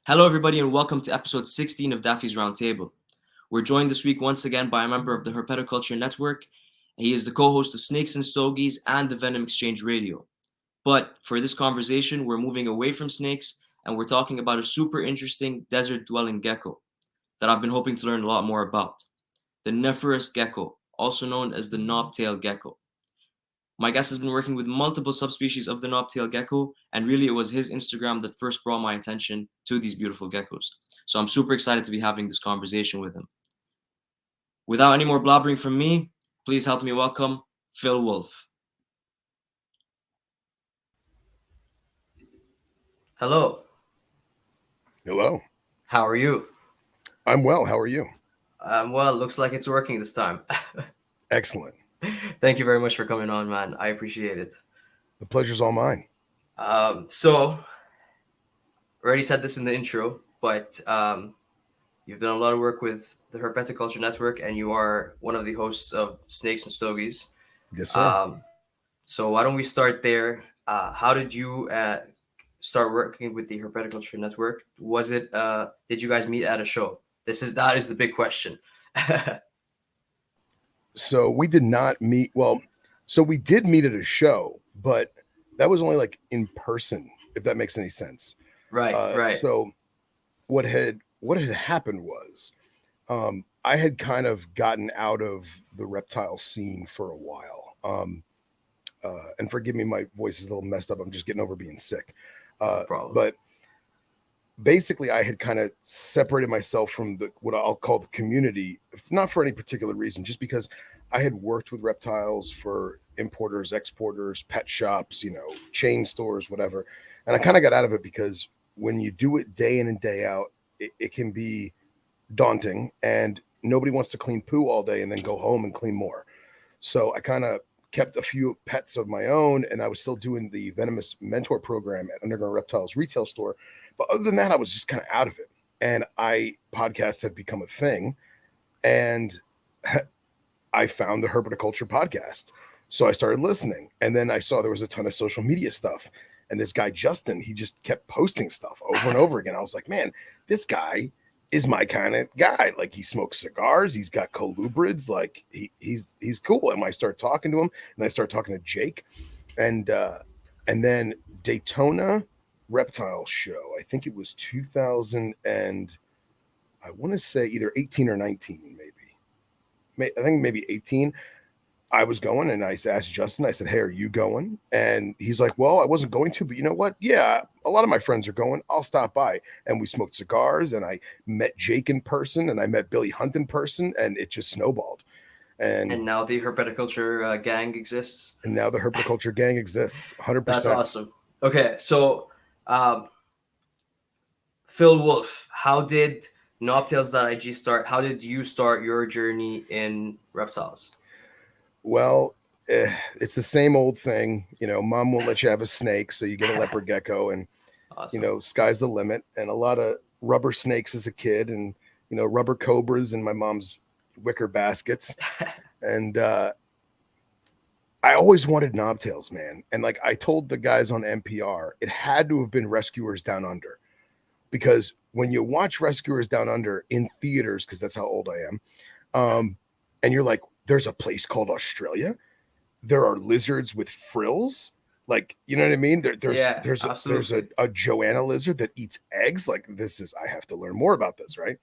Hello, everybody, and welcome to episode 16 of Daffy's Roundtable. We're joined this week once again by a member of the Herpetoculture Network. He is the co-host of Snakes and Stogies and the Venom Exchange Radio. But for this conversation, we're moving away from snakes and we're talking about a super interesting desert-dwelling gecko that I've been hoping to learn a lot more about. The Nephrurus gecko, also known as the knobtail gecko. My guest has been working with multiple subspecies of the knobtail gecko, and really it was his Instagram that first brought my attention to these beautiful geckos. So I'm super excited to be having this conversation with him. Without any more blabbering from me, please help me welcome Phil Wolf. Hello. Hello. How are you? I'm well. How are you? Well, it looks like it's working this time. Excellent. Thank you very much for coming on, man. I appreciate it. The pleasure's all mine. So, already said this in the intro, but you've done a lot of work with the Herpetoculture Network, and you are one of the hosts of Snakes and Stogies. Yes, sir. So why don't we start there? How did you start working with the Herpetoculture Network? Was it did you guys meet at a show? That is the big question. So we did not meet. Well, so we did meet at a show, but that was only like in person, if that makes any sense. Right. So what had happened was I had kind of gotten out of the reptile scene for a while. And forgive me, my voice is a little messed up. I'm just getting over being sick. No problem. But basically, I had kind of separated myself from what I'll call the community, not for any particular reason, just because I had worked with reptiles for importers, exporters, pet shops, chain stores, whatever. And I kind of got out of it because when you do it day in and day out, it can be daunting, and nobody wants to clean poo all day and then go home and clean more. So I kind of kept a few pets of my own, and I was still doing the venomous mentor program at Underground Reptiles retail store. But other than that, I was just kind of out of it. And podcasts had become a thing, and I found the Herpetoculture podcast. So I started listening, and then I saw there was a ton of social media stuff. And this guy, Justin, he just kept posting stuff over and over again. I was like, man, this guy is my kind of guy. Like, he smokes cigars, he's got colubrids, like he's cool. And I start talking to him, and I start talking to Jake, and then Daytona Reptile Show. I think it was 2000, and I want to say either 18 or 19, maybe. I think maybe 18. I was going, and I asked Justin, I said, hey, are you going? And he's like, well, I wasn't going to, but you know what? Yeah, a lot of my friends are going. I'll stop by. And we smoked cigars, and I met Jake in person, and I met Billy Hunt in person, and it just snowballed. And now the Herpetoculture gang exists. And now the Herpetoculture gang exists, 100%. That's awesome. Okay, so Phil Wolf, how did Knobtails.IG start? How did you start your journey in reptiles? Well, it's the same old thing. Mom won't let you have a snake, so you get a leopard gecko, and Awesome. Sky's the limit. And a lot of rubber snakes as a kid, and rubber cobras in my mom's wicker baskets. And I always wanted knobtails, man. And like I told the guys on NPR, it had to have been Rescuers Down Under, because when you watch Rescuers Down Under in theaters, because that's how old I am, and you're like, there's a place called Australia. There are lizards with frills. Like, you know what I mean? There's a Joanna lizard that eats eggs. Like, I have to learn more about this, right?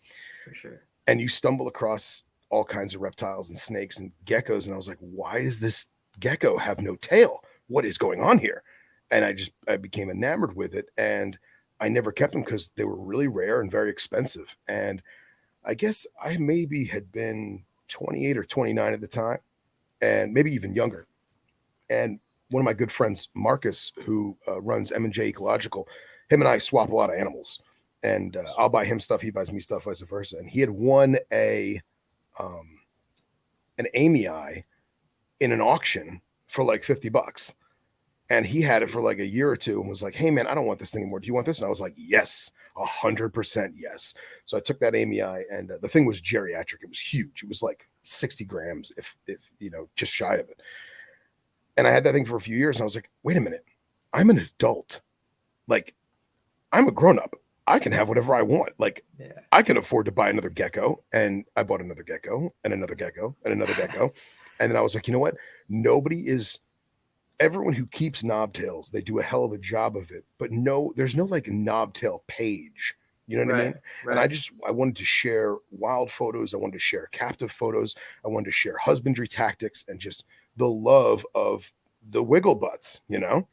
For sure. And you stumble across all kinds of reptiles and snakes and geckos. And I was like, why does this gecko have no tail? What is going on here? And I became enamored with it. And I never kept them because they were really rare and very expensive. And I guess I maybe had been 28 or 29 at the time, and maybe even younger. And one of my good friends, Marcus, who runs M&J Ecological, him and I swap a lot of animals. And I'll buy him stuff, he buys me stuff, vice versa. And he had won an Amy Eye in an auction for like $50. And he had it for like a year or two and was like, hey, man, I don't want this thing anymore. Do you want this? And I was like, yes, 100% yes. So I took that Amy Eye, and the thing was geriatric. It was huge. It was like 60 grams, if just shy of it. And I had that thing for a few years, and I was like, wait a minute, I'm an adult. Like, I'm a grown-up. I can have whatever I want. Like, Yeah. I can afford to buy another gecko, and I bought another gecko and another gecko and another gecko. And then I was like, you know what? Everyone who keeps knobtails, they do a hell of a job of it. But no, there's no like knobtail page. You know what I Right. mean? And Right. I wanted to share wild photos. I wanted to share captive photos. I wanted to share husbandry tactics and just the love of the wiggle butts, you know?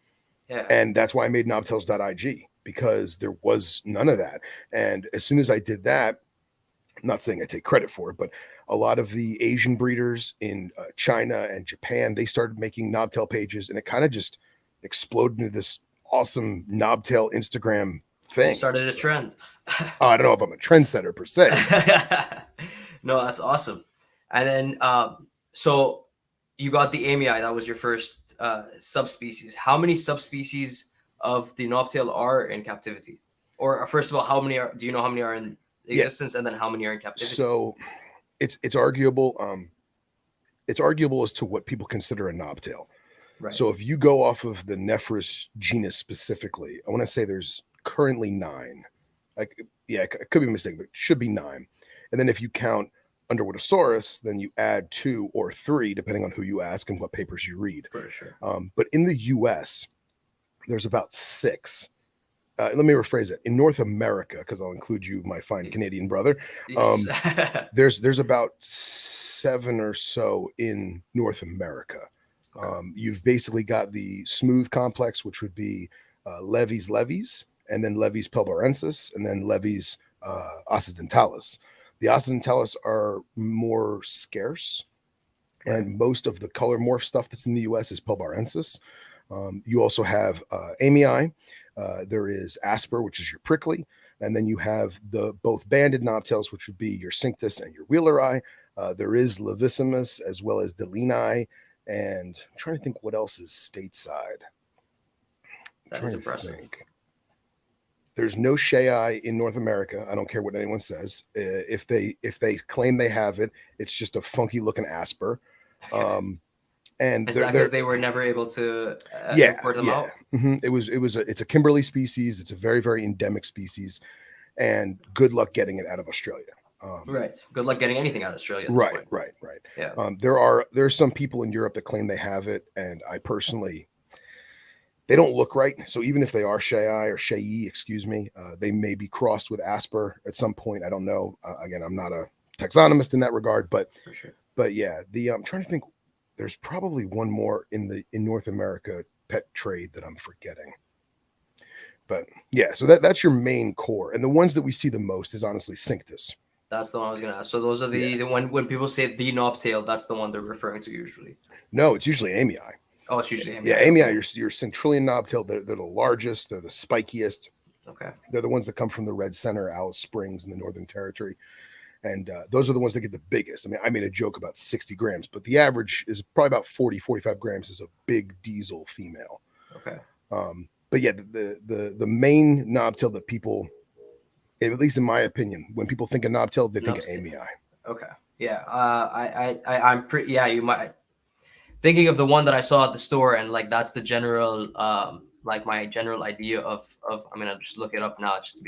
Yeah. And that's why I made Knobtails.IG, because there was none of that. And as soon as I did that, I'm not saying I take credit for it, but a lot of the Asian breeders in China and Japan, they started making knobtail pages, and it kind of just exploded into this awesome knobtail Instagram Just thing. started a So trend. I don't know if I'm a trendsetter per se. No, that's awesome. And then, so you got the amii. That was your first subspecies. How many subspecies of the knobtail are in captivity? Or first of all, how many are? Do you know how many are in Yeah. existence, and then how many are in captivity? So it's arguable. It's arguable as to what people consider a knobtail. Right. So if you go off of the Nephrurus genus specifically, I want to say there's currently 9. Like, yeah, I could be mistaken, but it should be 9. And then if you count Underwoodosaurus, then you add 2 or 3, depending on who you ask and what papers you read. For sure. But in the U.S., there's about 6. Let me rephrase it. In North America, because I'll include you, my fine Canadian brother. Yes. There's about 7 or so in North America. You've basically got the smooth complex, which would be Levy's, and then Levy's pelbarensis, and then Levy's occidentalis. The occidentalis are more scarce, and most of the color morph stuff that's in the U.S. is pelbarensis. You also have amii. There is asper, which is your prickly, and then you have the both banded knobtails, which would be your cinctus and your wheeleri. There is levissimus as well as delini, and I'm trying to think what else is stateside. That is impressive. There's no shei in North America. I don't care what anyone says. If they claim they have it, it's just a funky looking asper. Okay. And is that because they were never able to import them out? Mm-hmm. It's a Kimberley species. It's a very, very endemic species, and good luck getting it out of Australia. Right. Good luck getting anything out of Australia. At Right, this point. right. Yeah. There are some people in Europe that claim they have it, and I personally, they don't look right. So even if they are shei or shei, excuse me, they may be crossed with asper at some point. I don't know. Again, I'm not a taxonomist in that regard, but For sure. But yeah, I'm trying to think. There's probably one more in North America pet trade that I'm forgetting. But yeah, so that's your main core, and the ones that we see the most is honestly cinctus. That's the one I was gonna ask. So those are the one when people say the knobtail, that's the one they're referring to usually. No, it's usually amii. Oh, it's usually amii. Yeah, amii. Okay. Your centrillion knobtail. They're the largest. They're the spikiest. Okay. They're the ones that come from the Red Center, Alice Springs, in the Northern Territory. And those are the ones that get the biggest. I mean, I made a joke about 60 grams, but the average is probably about 40, 45 grams is a big diesel female. Okay. But yeah, the main knobtail that people, at least in my opinion, when people think of knobtail, they think of amii. Okay. Yeah. I'm pretty. Yeah. You might thinking of the one that I saw at the store, and like that's the general, like my general idea of. I mean, I'll just look it up now just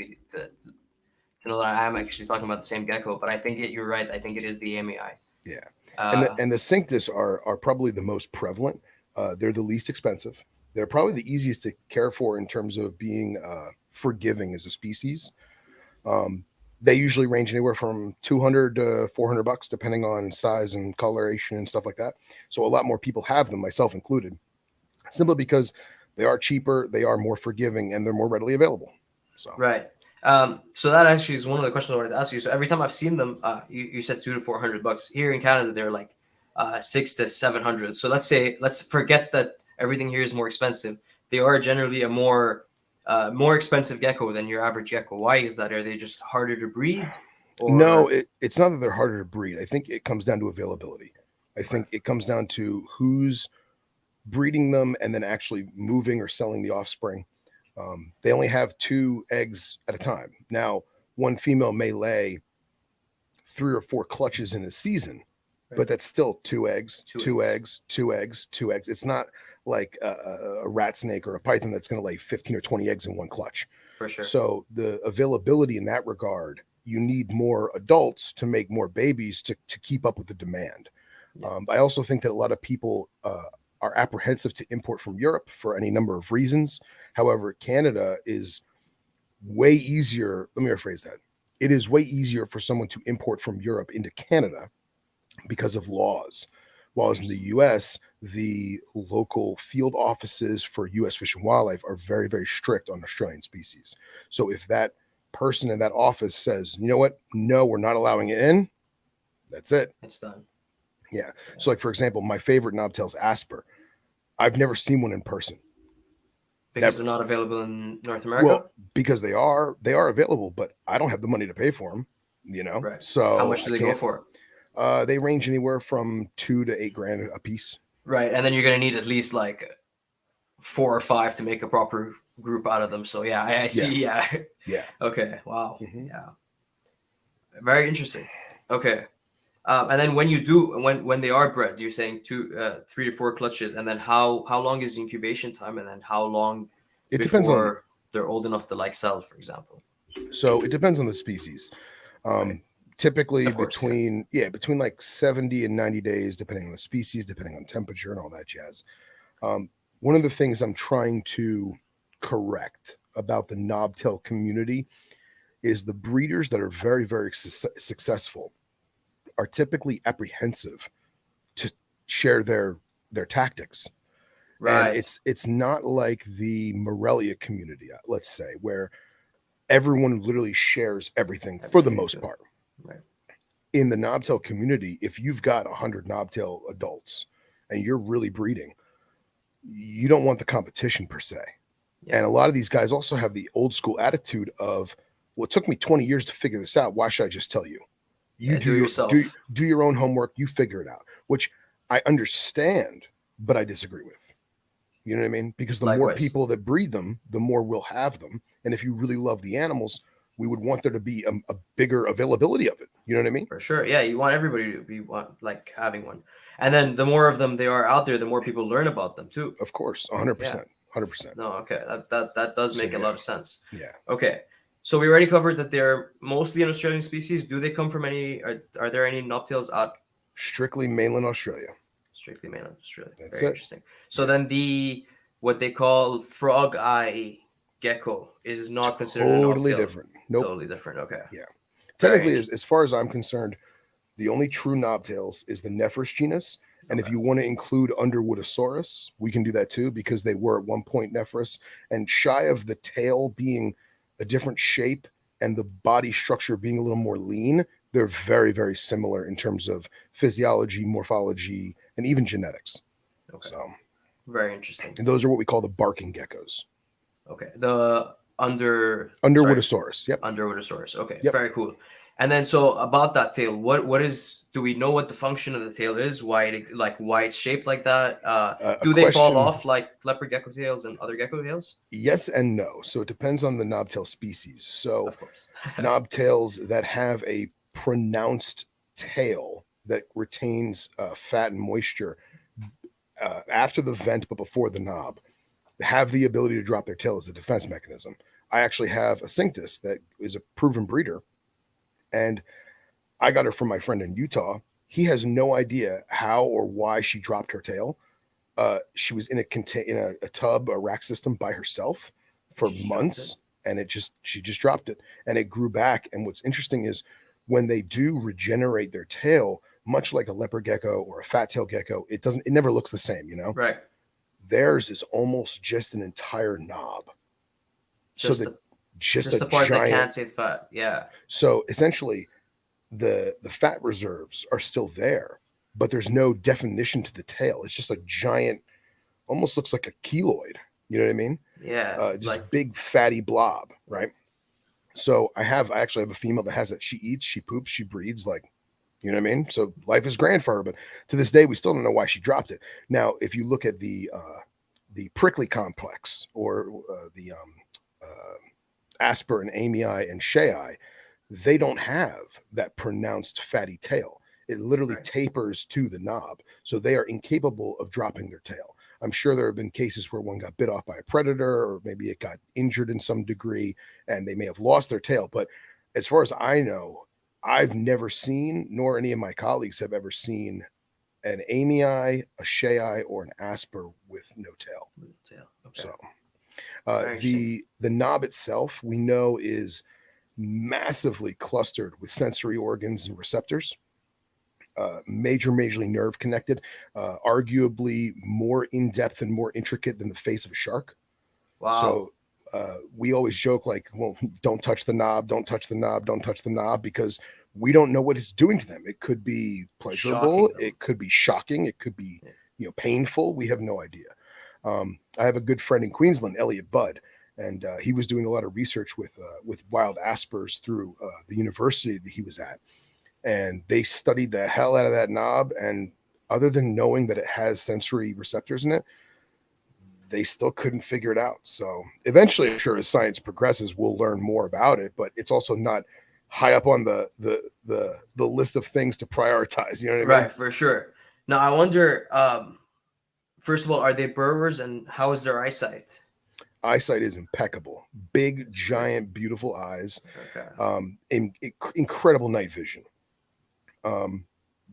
to know that I am actually talking about the same gecko, but I think you're right. I think it is the amii. Yeah, and the cinctus are probably the most prevalent. They're the least expensive. They're probably the easiest to care for in terms of being forgiving as a species. They usually range anywhere from $200 to $400, depending on size and coloration and stuff like that. So a lot more people have them, myself included, simply because they are cheaper, they are more forgiving, and they're more readily available. So right. So that actually is one of the questions I wanted to ask you. So every time I've seen them, you said $200 to $400. Here in Canada, they're like $600 to $700. So let's forget that everything here is more expensive. They are generally a more expensive gecko than your average gecko. Why is that? Are they just harder to breed? Or... No, it's not that they're harder to breed. I think it comes down to availability. I think it comes down to who's breeding them and then actually moving or selling the offspring. They only have 2 eggs at a time. Now, one female may lay 3 or 4 clutches in a season, but that's still 2 eggs, 2 eggs, 2 eggs, 2 eggs. It's not like a rat snake or a python that's going to lay 15 or 20 eggs in one clutch. for sure. So the availability in that regard, you need more adults to make more babies to keep up with the demand. Yeah. I also think that a lot of people are apprehensive to import from Europe for any number of reasons. However, Canada is way easier. Let me rephrase that. It is way easier for someone to import from Europe into Canada because of laws. While in the US, the local field offices for US Fish and Wildlife are very, very strict on Australian species. So if that person in that office says, you know what, no, we're not allowing it in, that's it. It's done. Yeah. So, like, for example, my favorite knobtails asper, I've never seen one in person. Because Never. they're not available in North America? Well, because they are available, but I don't have the money to pay for them, you know? Right. So how much do they go for? They range anywhere from $2,000 to $8,000 a piece. Right. And then you're going to need at least like 4 or 5 to make a proper group out of them. So yeah, I see. Yeah. Yeah. Okay. Wow. Mhm. Yeah. Very interesting. Okay. And then when you do, when they are bred, you're saying 3 to 4 clutches, and then how long is the incubation time, and then how long It depends on, they're old enough to like sell, for example? so it depends on the species. Right. Typically Of course, between between like 70 and 90 days, depending on the species, depending on temperature and all that jazz. One of the things I'm trying to correct about the knobtail community is the breeders that are very, very successful are typically apprehensive to share their tactics. And Right. it's not like the Morelia community, let's say, where everyone literally shares everything for the most part. Right. In the knobtail community, if you've got 100 knobtail adults and you're really breeding, you don't want the competition per se. Yeah. And a lot of these guys also have the old school attitude of, well, it took me 20 years to figure this out. Why should I just tell you? You do yourself. Do your own homework. You figure it out, which I understand, but I disagree with. You know what I mean? Because the more people that breed them, the more we'll have them. And if you really love the animals, we would want there to be a bigger availability of it. You know what I mean? For sure. Yeah, you want everybody to be like having one. And then the more of them they are out there, the more people learn about them too. Of course, 100%. 100%. No, okay. That does make a lot of sense. Yeah. Okay. So we already covered that they're mostly an Australian species. Do they come from any, are there any knobtails out? Strictly mainland Australia. Strictly mainland Australia. That's Very it. interesting. So then what they call frog eye gecko is not considered a knobtail. Totally different. Nope. Totally different. Okay. Yeah. Technically, as far as I'm concerned, the only true knobtails is the Nephrurus genus. And if you want to include Underwoodosaurus, we can do that too, because they were at one point Nephrurus. And shy of the tail being a different shape and the body structure being a little more lean, they're very, very similar in terms of physiology, morphology, and even genetics. Okay. So very interesting. And those are what we call the barking geckos. Okay. The Underwoodosaurus. Yep. Underwoodosaurus. Okay. Yep. Very cool. And then, so about that tail, do we know what the function of the tail is? Why it's shaped like that? Do they fall off like leopard gecko tails and other gecko tails? Yes and no. So it depends on the knobtail species. So of course, knobtails that have a pronounced tail that retains fat and moisture after the vent but before the knob have the ability to drop their tail as a defense mechanism. I actually have a Cinctus that is a proven breeder, and I got her from my friend in Utah. He has no idea how or why she dropped her tail. She was in a tub, a rack system by herself for months, and she just dropped it, and it grew back. And what's interesting is when they do regenerate their tail, much like a leopard gecko or a fat tail gecko, it never looks the same, you know? Right. Theirs is almost just an entire knob. Just the part that can't say fat. Yeah. So essentially, the fat reserves are still there, but there's no definition to the tail. It's just a giant, almost looks like a keloid. You know what I mean? Yeah. Just big fatty blob, right? So I actually have a female that has it. She eats, she poops, she breeds, like, you know what I mean? So life is grand for her, but to this day, we still don't know why she dropped it. Now, if you look at the prickly complex or the asper and amii and shei, they don't have that pronounced fatty tail. It literally tapers to the knob. So they are incapable of dropping their tail. I'm sure there have been cases where one got bit off by a predator, or maybe it got injured in some degree and they may have lost their tail. But as far as I know, I've never seen, nor any of my colleagues have ever seen, an amii, a shei, or an asper with no tail. Tail. Okay. So the knob itself, we know, is massively clustered with sensory organs and receptors. Majorly nerve connected, arguably more in depth and more intricate than the face of a shark. Wow. So we always joke like, well, don't touch the knob, don't touch the knob, don't touch the knob, because we don't know what it's doing to them. It could be pleasurable, it could be shocking, it could be painful. We have no idea. I have a good friend in Queensland, Elliot Budd, and he was doing a lot of research with wild aspers through the university that he was at. And they studied the hell out of that knob. And other than knowing that it has sensory receptors in it, they still couldn't figure it out. So eventually, I'm sure as science progresses, we'll learn more about it. But it's also not high up on the list of things to prioritize. You know what I mean? Right, for sure. Now, I wonder, first of all, are they burrowers, and how is their eyesight? Eyesight is impeccable. Big, giant, beautiful eyes. Okay. Incredible night vision.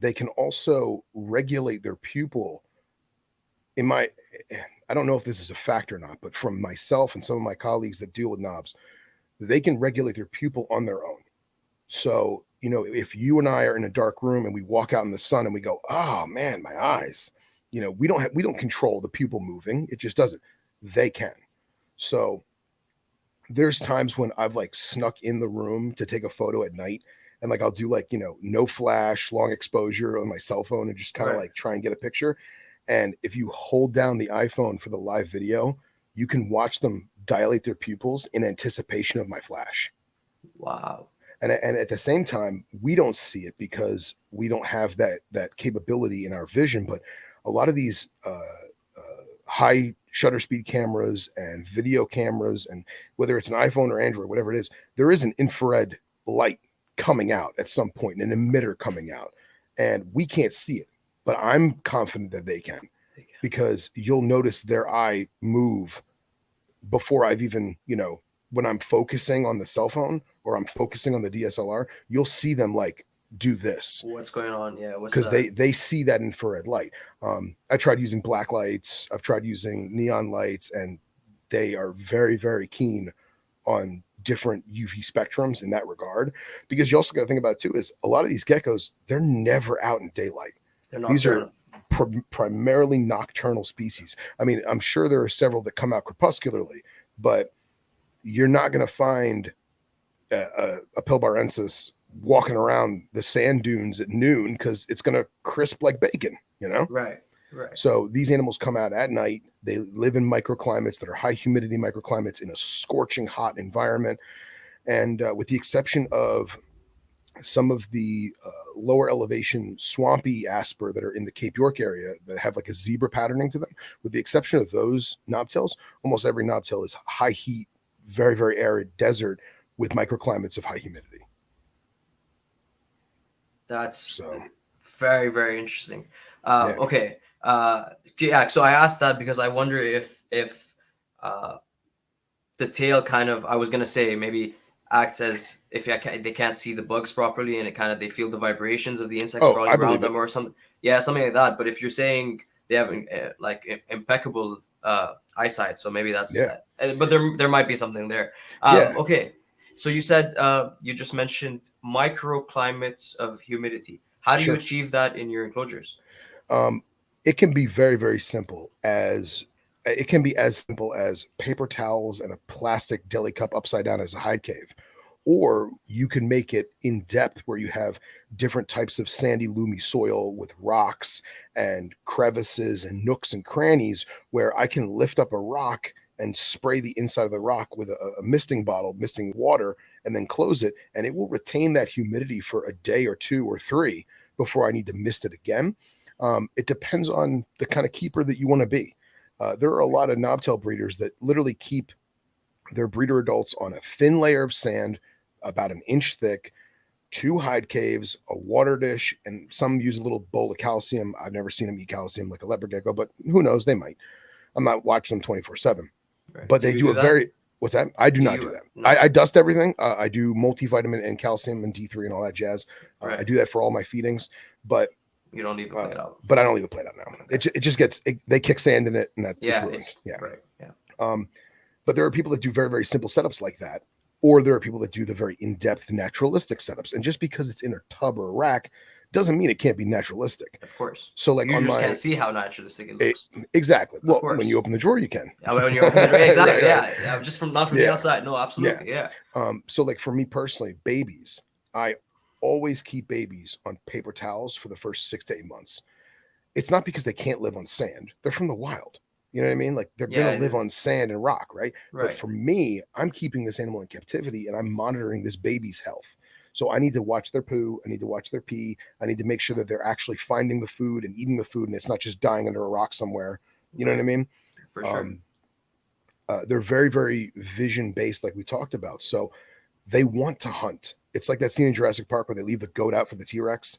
They can also regulate their pupil. I don't know if this is a fact or not, but from myself and some of my colleagues that deal with knobs, they can regulate their pupil on their own. So, if you and I are in a dark room and we walk out in the sun and we go, oh man, my eyes, we don't control the pupil moving. It just doesn't. They can. So there's times when I've like snuck in the room to take a photo at night, and like I'll do like, no flash, long exposure on my cell phone and just kind of like try and get a picture. And if you hold down the iPhone for the live video, you can watch them dilate their pupils in anticipation of my flash. Wow. And at the same time, we don't see it because we don't have that capability in our vision. But a lot of these high shutter speed cameras and video cameras, and whether it's an iPhone or Android, whatever it is, there is an infrared light coming out at some point, an emitter coming out, and we can't see it. But I'm confident that they can, because you'll notice their eye move before I've even, when I'm focusing on the cell phone or I'm focusing on the DSLR, you'll see them like do this. What's going on? Yeah. Because they see that infrared light. I tried using black lights. I've tried using neon lights, and they are very, very keen on different UV spectrums in that regard. Because you also got to think about it too, is a lot of these geckos, they're never out in daylight. These are primarily nocturnal species. I mean, I'm sure there are several that come out crepuscularly, but you're not going to find a pilbarensis walking around the sand dunes at noon, because it's going to crisp like bacon, Right. So these animals come out at night. They live in microclimates that are high humidity microclimates in a scorching hot environment. And with the exception of some of the lower elevation swampy asper that are in the Cape York area that have like a zebra patterning to them, with the exception of those knobtails, almost every knobtail is high heat, very, very arid desert with microclimates of high humidity. That's very, very interesting. Okay. So I asked that because I wonder if the tail kind of, I was going to say, maybe acts as if they can't see the bugs properly, and it kind of, they feel the vibrations of the insects crawling around them or something. Yeah, something like that. But if you're saying they have like impeccable eyesight, so maybe that's but there might be something there. Okay, so you said you just mentioned microclimates of humidity. How do you achieve that in your enclosures? It can be very, very simple. It can be as simple as paper towels and a plastic deli cup upside down as a hide cave. Or you can make it in depth where you have different types of sandy, loomy soil with rocks and crevices and nooks and crannies, where I can lift up a rock and spray the inside of the rock with a misting bottle, misting water, and then close it. And it will retain that humidity for a day or two or three before I need to mist it again. It depends on the kind of keeper that you want to be. There are a lot of knobtail breeders that literally keep their breeder adults on a thin layer of sand, about an inch thick, 2 hide caves, a water dish, and some use a little bowl of calcium. I've never seen them eat calcium like a leopard gecko, but who knows, they might. I'm not watching them 24/7. Right. But Do they you do do a that? very what's that? I do Do not you? do that. No. I dust everything. I do multivitamin and calcium and D3 and all that jazz. Right. I do that for all my feedings, but You don't leave the plate out. But I don't leave the plate out now. Okay. It just gets they kick sand in it and that Yeah, it's ruined. Yeah. Right. Yeah. But there are people that do very, very simple setups like that, or there are people that do the very in-depth naturalistic setups. And just because it's in a tub or a rack doesn't mean it can't be naturalistic. Of course. So like you just can't see how naturalistic it looks. Exactly. Well, course. when you open the drawer, you can. Yeah, when you open the drawer, exactly. Right. Yeah. Just not from the outside. No, absolutely. Yeah. So like for me personally, babies, I always keep babies on paper towels for the first 6 to 8 months. It's not because they can't live on sand. They're from the wild. You know what I mean? Like they're going to live on sand and rock, right? But for me, I'm keeping this animal in captivity and I'm monitoring this baby's health. So I need to watch their poo. I need to watch their pee. I need to make sure that they're actually finding the food and eating the food and it's not just dying under a rock somewhere. You know what I mean? For sure. They're very, very vision based, like we talked about. So they want to hunt. It's like that scene in Jurassic Park where they leave the goat out for the T-Rex.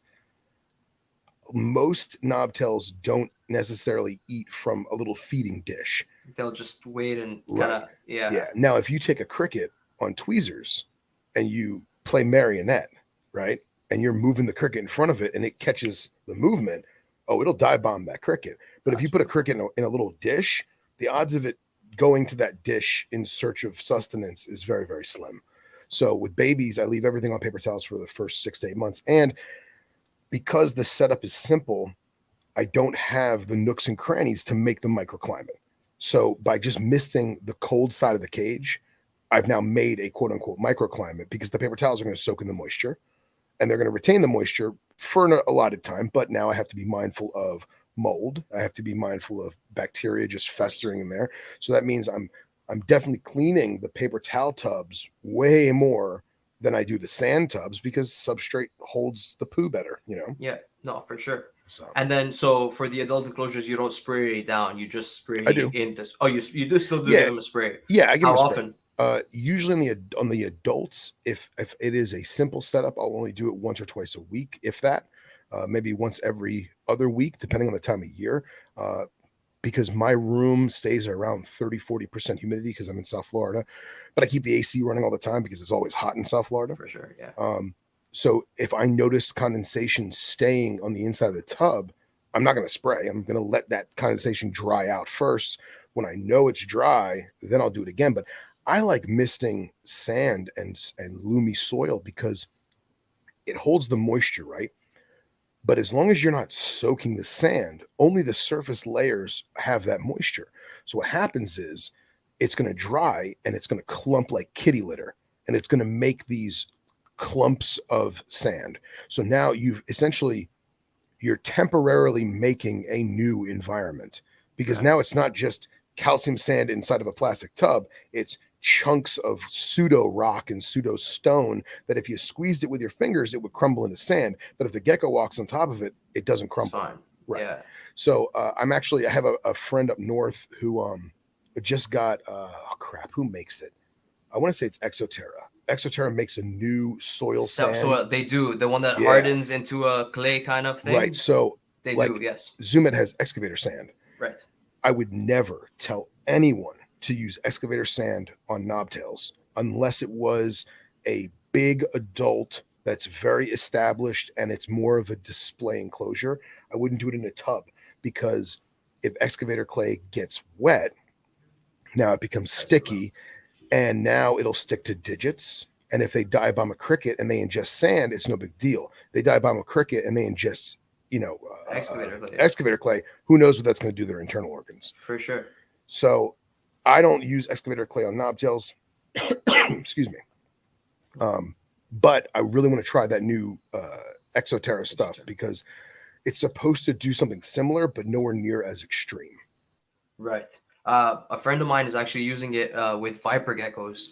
Most knobtails don't necessarily eat from a little feeding dish. They'll just wait and kind of, yeah. Now, if you take a cricket on tweezers and you play marionette, right, and you're moving the cricket in front of it and it catches the movement, it'll dive bomb that cricket. But if you put a cricket in a little dish, the odds of it going to that dish in search of sustenance is very, very slim. So with babies, I leave everything on paper towels for the first 6 to 8 months. And because the setup is simple, I don't have the nooks and crannies to make the microclimate. So by just misting the cold side of the cage, I've now made a quote unquote microclimate because the paper towels are going to soak in the moisture and they're going to retain the moisture for an allotted time. But now I have to be mindful of mold. I have to be mindful of bacteria just festering in there. So that means I'm definitely cleaning the paper towel tubs way more than I do the sand tubs because substrate holds the poo better, you know? Yeah, no, for sure. So. And then, so for the adult enclosures, you don't spray down. You just spray I do. in this. Oh, you do still give them a spray? Yeah, I give them a spray. How often? Usually on the adults, if it is a simple setup, I'll only do it once or twice a week, if that. Maybe once every other week, depending on the time of year. Because my room stays around 30-40% humidity because I'm in South Florida, but I keep the AC running all the time because it's always hot in South Florida. For sure, yeah. So if I notice condensation staying on the inside of the tub, I'm not going to spray. I'm going to let that condensation dry out first. When I know it's dry, then I'll do it again. But I like misting sand and loomy soil because it holds the moisture, right? But as long as you're not soaking the sand, only the surface layers have that moisture. So what happens is it's going to dry and it's going to clump like kitty litter and it's going to make these clumps of sand. So now you're temporarily making a new environment because now it's not just calcium sand inside of a plastic tub. It's chunks of pseudo rock and pseudo stone that if you squeezed it with your fingers, it would crumble into sand. But if the gecko walks on top of it, it doesn't crumble. It's fine. Right. Yeah. So I have a friend up north who just got who makes it? I want to say it's Exoterra. Exoterra makes a new soil sand. So they do the one that hardens into a clay kind of thing. Right. So they do. Yes. Zoomet has excavator sand. Right. I would never tell anyone to use excavator sand on knobtails unless it was a big adult that's very established and it's more of a display enclosure. I wouldn't do it in a tub because if excavator clay gets wet, now it becomes sticky and now it'll stick to digits. And if they dive bomb a cricket and they ingest sand, it's no big deal. They dive bomb a cricket and they ingest, excavator clay. Who knows what that's going to do to their internal organs? For sure. So I don't use excavator clay on knobtails. Excuse me. But I really want to try that new Exoterra stuff because it's supposed to do something similar, but nowhere near as extreme. Right. A friend of mine is actually using it with viper geckos.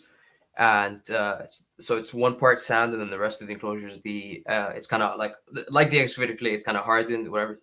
And so it's one part sand and then the rest of the enclosures, it's kind of like the excavator clay, it's kind of hardened, whatever.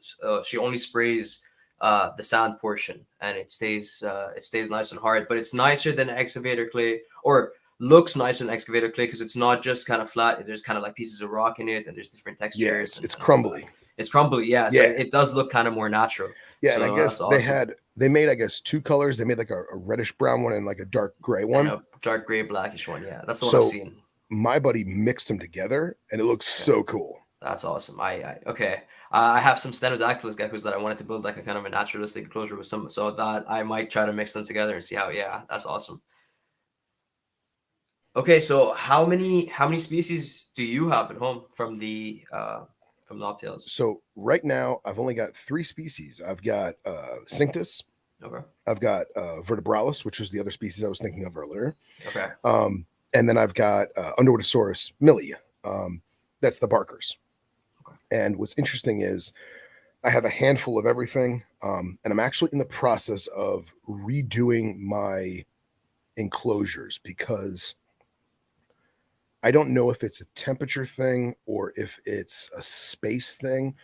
She only sprays the sand portion and it stays nice and hard, but it's nicer than excavator clay, or looks nicer than excavator clay because it's not just kind of flat. There's kind of like pieces of rock in it and there's different textures. Yes, it's crumbly. It's crumbly, yeah. So Yeah. it does look kind of more natural. Yeah, and I So guess that's awesome. they made, I guess, two colors. They made like a reddish brown one and like a dark gray And one. a dark gray, blackish one. Yeah, that's the one I've So seen. my buddy mixed them together, and it looks Okay. so cool. That's awesome. Okay. I have some Stenodactylus geckos that I wanted to build like a kind of a naturalistic enclosure with some, so that I might try to mix them together and see how. Yeah, that's awesome. Okay, so how many species do you have at home from the Knobtails? So right now, I've only got 3 species. I've got Cinctus, Okay. I've got Vertebralis, which was the other species I was thinking of earlier, Okay. and then I've got Underwoodosaurus millie. That's the barkers. Okay. And what's interesting is I have a handful of everything, and I'm actually in the process of redoing my enclosures because I don't know if it's a temperature thing or if it's a space thing,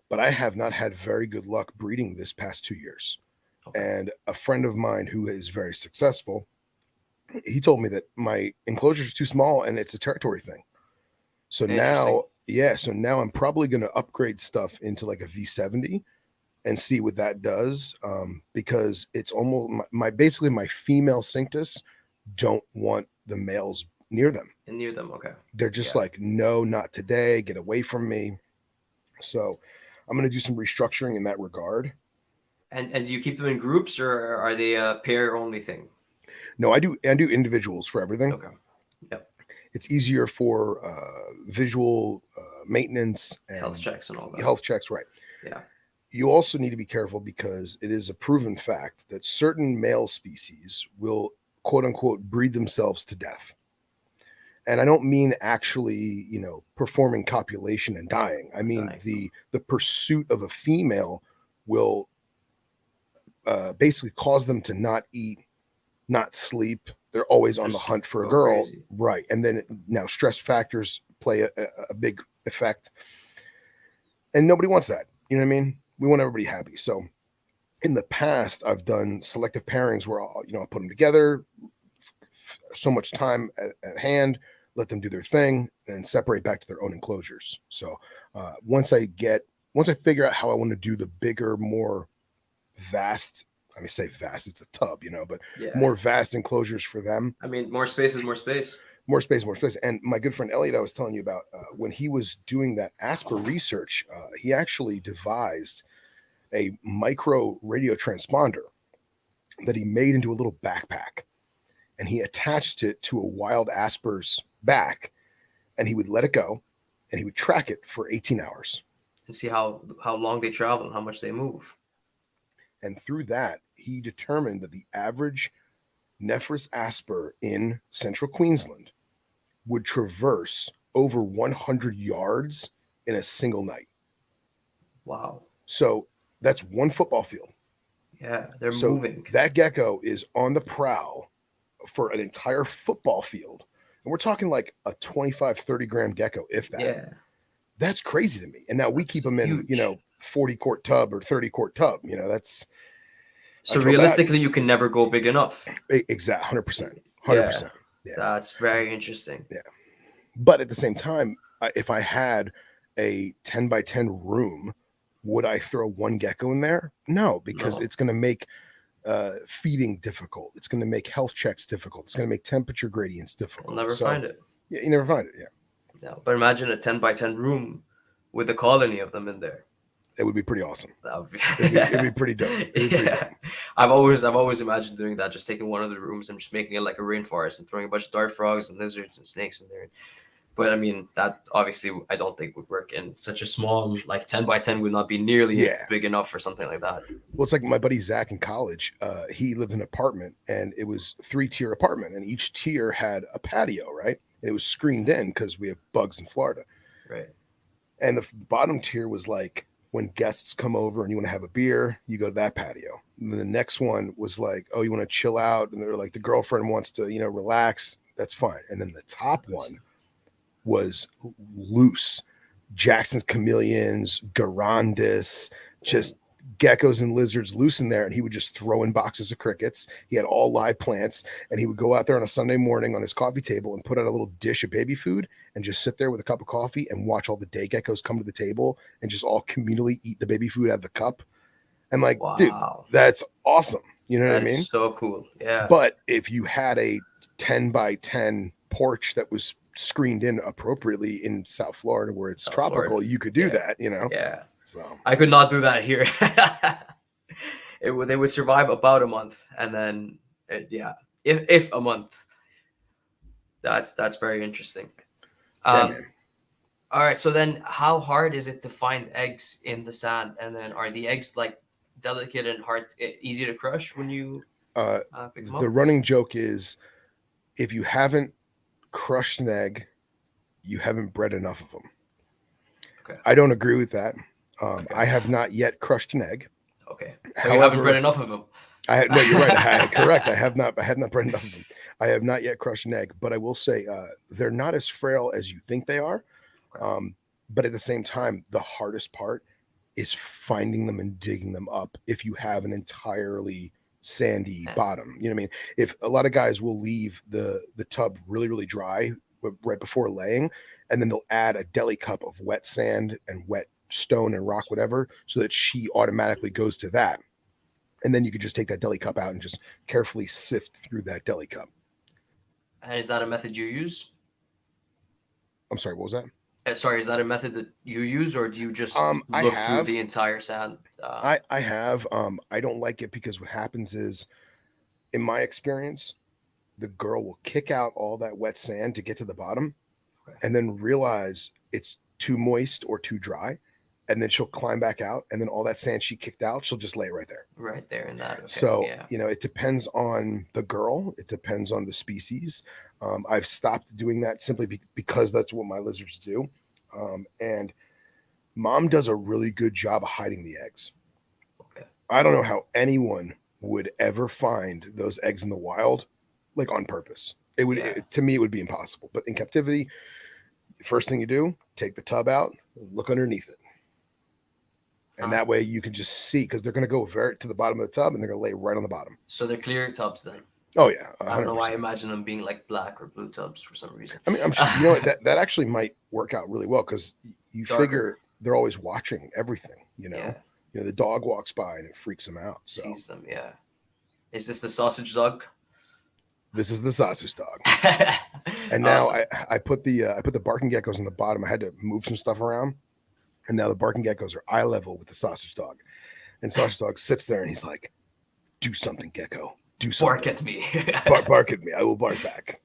but I have not had very good luck breeding this past 2 years. Okay. And a friend of mine who is very successful, he told me that my enclosures are too small and it's a territory thing. So Interesting. now I'm probably going to upgrade stuff into like a V70 and see what that does, because it's almost basically my female Cinctus don't want the males near them. And near them, okay. They're just Yeah. like, no, not today. Get away from me. So I'm going to do some restructuring in that regard. And do you keep them in groups, or are they a pair only thing? No, I do individuals for everything. Okay. Yep. It's easier for visual maintenance and Health checks and all that. Health checks, right? Yeah. You also need to be careful because it is a proven fact that certain male species will, quote unquote, breed themselves to death. And I don't mean actually, performing copulation and dying. I mean the pursuit of a female will basically cause them to not eat, not sleep. They're always on the hunt for a girl, crazy. Right? And then now stress factors play a big effect, and nobody wants that. You know what I mean? We want everybody happy. So in the past, I've done selective pairings where I'll put them together, so much time at hand, let them do their thing, and separate back to their own enclosures. So once I figure out how I want to do the bigger, more vast, I mean, say vast, it's a tub, but more vast enclosures for them. I mean, more space is more space. More space, more space. And my good friend Elliot, I was telling you about, when he was doing that Asper research, he actually devised a micro radio transponder that he made into a little backpack. And he attached it to a wild asper's back, and he would let it go, and he would track it for 18 hours. And see how long they travel and how much they move. And through that, he determined that the average Nephrurus asper in central Queensland would traverse over 100 yards in a single night. Wow. So that's one football field. Yeah, they're moving. That gecko is on the prowl for an entire football field. And we're talking like a 25, 30 gram gecko, if that. Yeah. That's crazy to me. And now we keep them in, 40 quart tub or 30 quart tub. That's. So realistically, you can never go big enough. Exactly. 100%. 100%. Yeah. That's very interesting. Yeah. But at the same time, if I had a 10 by 10 room, would I throw one gecko in there? No, because it's going to make feeding difficult. It's going to make health checks difficult. It's going to make temperature gradients difficult. You'll never find it. Yeah, you never find it. Yeah. No, but imagine a 10 by 10 room with a colony of them in there. It would be pretty awesome. That would be it'd be pretty dope. Pretty dope. I've always imagined doing that, just taking one of the rooms and just making it like a rainforest and throwing a bunch of dart frogs and lizards and snakes in there. But I mean, that obviously I don't think would work in such a small, like 10 by 10 would not be nearly big enough for something like that. Well, it's like my buddy Zach in college. He lived in an apartment, and it was 3-tier apartment, and each tier had a patio, right? And it was screened in because we have bugs in Florida. Right. And the bottom tier was like, when guests come over and you want to have a beer, you go to that patio. And then the next one was like, oh, you want to chill out? And they're like, the girlfriend wants to, relax. That's fine. And then the top one was loose. Jackson's chameleons, Garandus, just geckos and lizards loose in there, and he would just throw in boxes of crickets. He had all live plants, and he would go out there on a Sunday morning on his coffee table and put out a little dish of baby food and just sit there with a cup of coffee and watch all the day geckos come to the table and just all communally eat the baby food out of the cup. And like, dude, Wow. that's awesome. You know what I That mean? is so cool. Yeah. But if you had a 10 by 10 porch that was screened in appropriately in South Florida where it's tropical, Florida. you could do Yeah. that, you know? Yeah. So I could not do that here. They would survive about a month, and then yeah, if a month. That's very interesting. yeah, man. All right, so then how hard is it to find eggs in the sand? And then are the eggs like delicate and hard, easy to crush when you pick them up? The running joke is if you haven't crushed an egg, you haven't bred enough of them. Okay. I don't agree with that. Okay. I have not yet crushed an egg. Okay, so you haven't bred enough of them. No, you're right. Correct. I have not bred enough of them. I have not yet crushed an egg, but I will say they're not as frail as you think they are. Okay. But at the same time, the hardest part is finding them and digging them up if you have an entirely sandy bottom. You know what I mean? If a lot of guys will leave the tub really, really dry right before laying, and then they'll add a deli cup of wet sand and wet stone and rock, whatever, so that she automatically goes to that. And then you could just take that deli cup out and just carefully sift through that deli cup. And is that a method you use? I'm sorry, what was that? Sorry, is that a method that you use, or do you just I look have. through the entire sand? I have. I don't like it because what happens is, in my experience, the girl will kick out all that wet sand to get to the bottom, Okay. and then realize it's too moist or too dry, and then she'll climb back out, and then all that sand she kicked out, she'll just lay right there. Right there in that. Okay. So yeah. it depends on the girl. It depends on the species. I've stopped doing that simply because that's what my lizards do. And mom does a really good job of hiding the eggs. Okay. I don't know how anyone would ever find those eggs in the wild, like on purpose. It would, to me, it would be impossible. But in captivity, first thing you do, take the tub out, look underneath it. And that way you can just see, because they're going to go to the bottom of the tub and they're going to lay right on the bottom. So they're clear tubs then? Oh, yeah. 100%. I don't know why I imagine them being like black or blue tubs for some reason. I mean, I'm sure, you know what, that actually might work out really well because you figure they're always watching everything, you know? Yeah. The dog walks by and it freaks them out. So. Sees them, yeah. Is this the sausage dog? This is the sausage dog. And now awesome. I put the barking geckos on the bottom. I had to move some stuff around. And now the barking geckos are eye level with the sausage dog. And sausage dog sits there and he's like, do something, gecko. Do something. Bark at me. bark at me. I will bark back.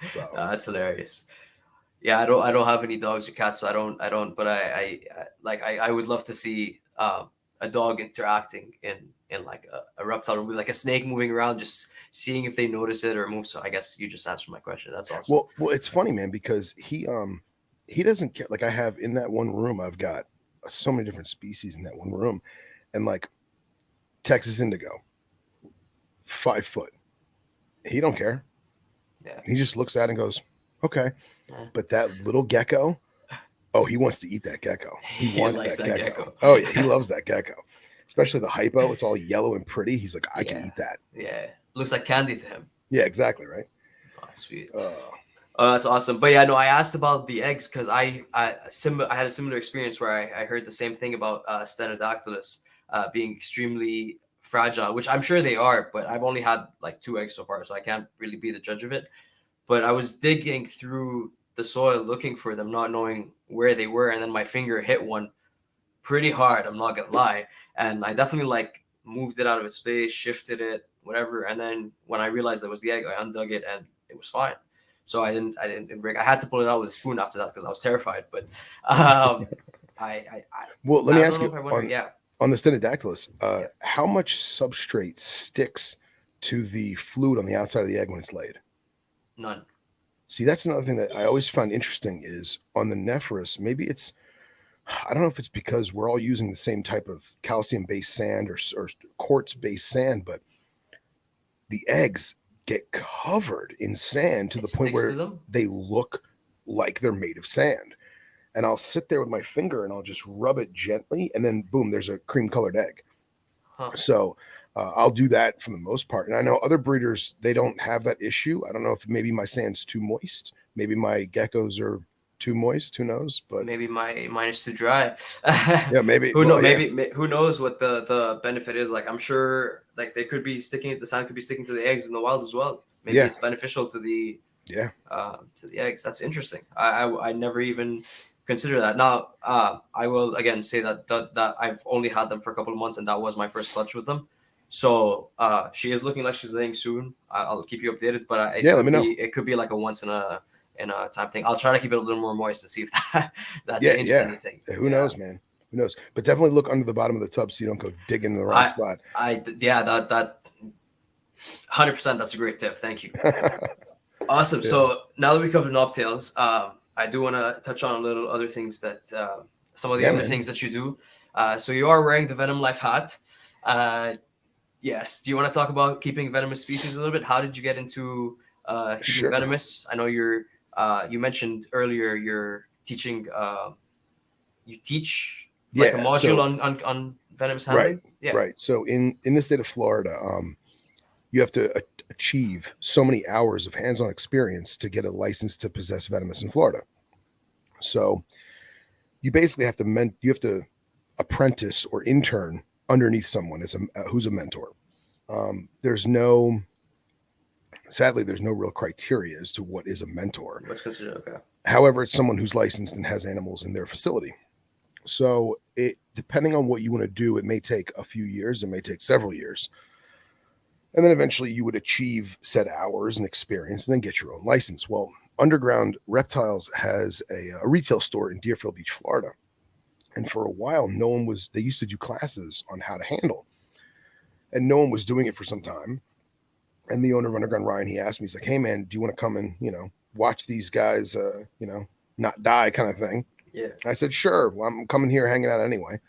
So that's hilarious. Yeah, I don't have any dogs or cats, so I don't. But I would love to see a dog interacting in like a reptile room with like a snake moving around, just seeing if they notice it or move. So I guess you just answered my question. That's awesome. Well, it's funny, man, because he doesn't care. Like I have in that one room, I've got so many different species in that one room, and like Texas indigo, 5 foot. He don't care. Yeah. He just looks at it and goes, okay. Yeah. But that little gecko, oh, he wants to eat that gecko. He wants that gecko. gecko. Oh yeah, he loves that gecko. Especially the hypo. It's all yellow and pretty. He's like, I can eat that. Yeah. Looks like candy to him. Yeah, exactly, right? Oh, sweet. Oh, that's awesome. But yeah, no, I asked about the eggs because I had a similar experience where I heard the same thing about Stenodactylus being extremely fragile, which I'm sure they are, but I've only had like 2 eggs so far, so I can't really be the judge of it. But I was digging through the soil looking for them, not knowing where they were, and then my finger hit one pretty hard, I'm not gonna lie. And I definitely like moved it out of its space, shifted it, whatever. And then when I realized that was the egg, I undug it and it was fine. So I didn't break. I had to pull it out with a spoon after that because I was terrified. But well, let me ask you on the Stenodactylus, how much substrate sticks to the fluid on the outside of the egg when it's laid? None. See, that's another thing that I always find interesting is on the Nephrurus, maybe it's, I don't know if it's because we're all using the same type of calcium-based sand or quartz-based sand, but the eggs get covered in sand to the point where they look like they're made of sand. and I'll sit there with my finger and I'll just rub it gently, and then boom, there's a cream colored egg. So I'll do that for the most part. And I know other breeders, they don't have that issue. I don't know if maybe my sand's too moist. Maybe my geckos are too moist. Who knows? But maybe mine is too dry. yeah, maybe. Who know? Yeah. Maybe who knows what the benefit is? Like I'm sure, like they could be sticking. The sand could be sticking to the eggs in the wild as well. Maybe Yeah. it's beneficial to the eggs. That's interesting. I never even consider that. Now I will again say that I've only had them for a couple of months, and that was my first clutch with them. So she is looking like she's laying soon. I'll keep you updated, but let me know. It could be like a once in a time thing. I'll try to keep it a little more moist and see if that Yeah, changes anything. Who knows, man? Who knows? But definitely look under the bottom of the tub so you don't go digging in the wrong spot. That 100%. That's a great tip. Thank you. Awesome. Yeah. So now that we covered Knobtails, I do want to touch on a little other things that some of the other things that you do. So you are wearing the Venom Life hat. Yes. Do you want to talk about keeping venomous species a little bit? How did you get into keeping venomous? I know you mentioned earlier you're teaching. You teach like a module on venomous handling. Right. So in the state of Florida, you have to achieve so many hours of hands-on experience to get a license to possess venomous in Florida. So you basically have to apprentice or intern underneath someone who's a mentor. Sadly, there's no real criteria as to what is a mentor. What's considered okay. However, it's someone who's licensed and has animals in their facility. So depending on what you want to do, it may take a few years, it may take several years. And then eventually you would achieve set hours and experience and then get your own license. Well, Underground Reptiles has a retail store in Deerfield Beach, Florida. And for a while, they used to do classes on how to handle. And no one was doing it for some time. And the owner of Underground, Ryan, he asked me, he's like, hey man, do you want to come and, watch these guys, not die kind of thing? Yeah. I said, sure. Well, I'm coming here hanging out anyway.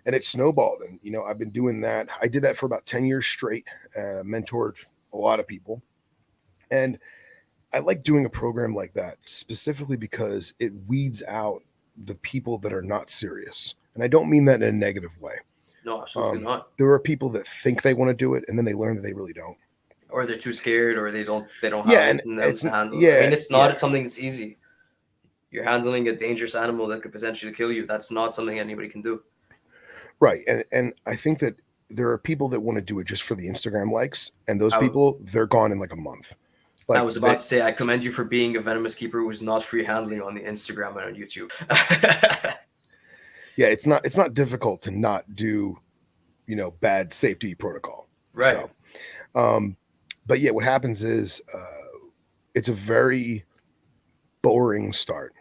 And it snowballed. And, I've been doing that. I did that for about 10 years straight, mentored a lot of people. And I like doing a program like that specifically because it weeds out the people that are not serious. And I don't mean that in a negative way. No, absolutely not. There are people that think they want to do it and then they learn that they really don't. Or they're too scared, or they don't have anything else to handle. I mean, it's not something that's easy. You're handling a dangerous animal that could potentially kill you. That's not something anybody can do. Right. And I think that there are people that want to do it just for the Instagram likes. And those people, they're gone in like a month. Like, I was about to say, I commend you for being a venomous keeper who's not free handling on the Instagram and on YouTube. Yeah, it's not difficult to not do, bad safety protocol. Right. So, but yeah, what happens is it's a very boring start.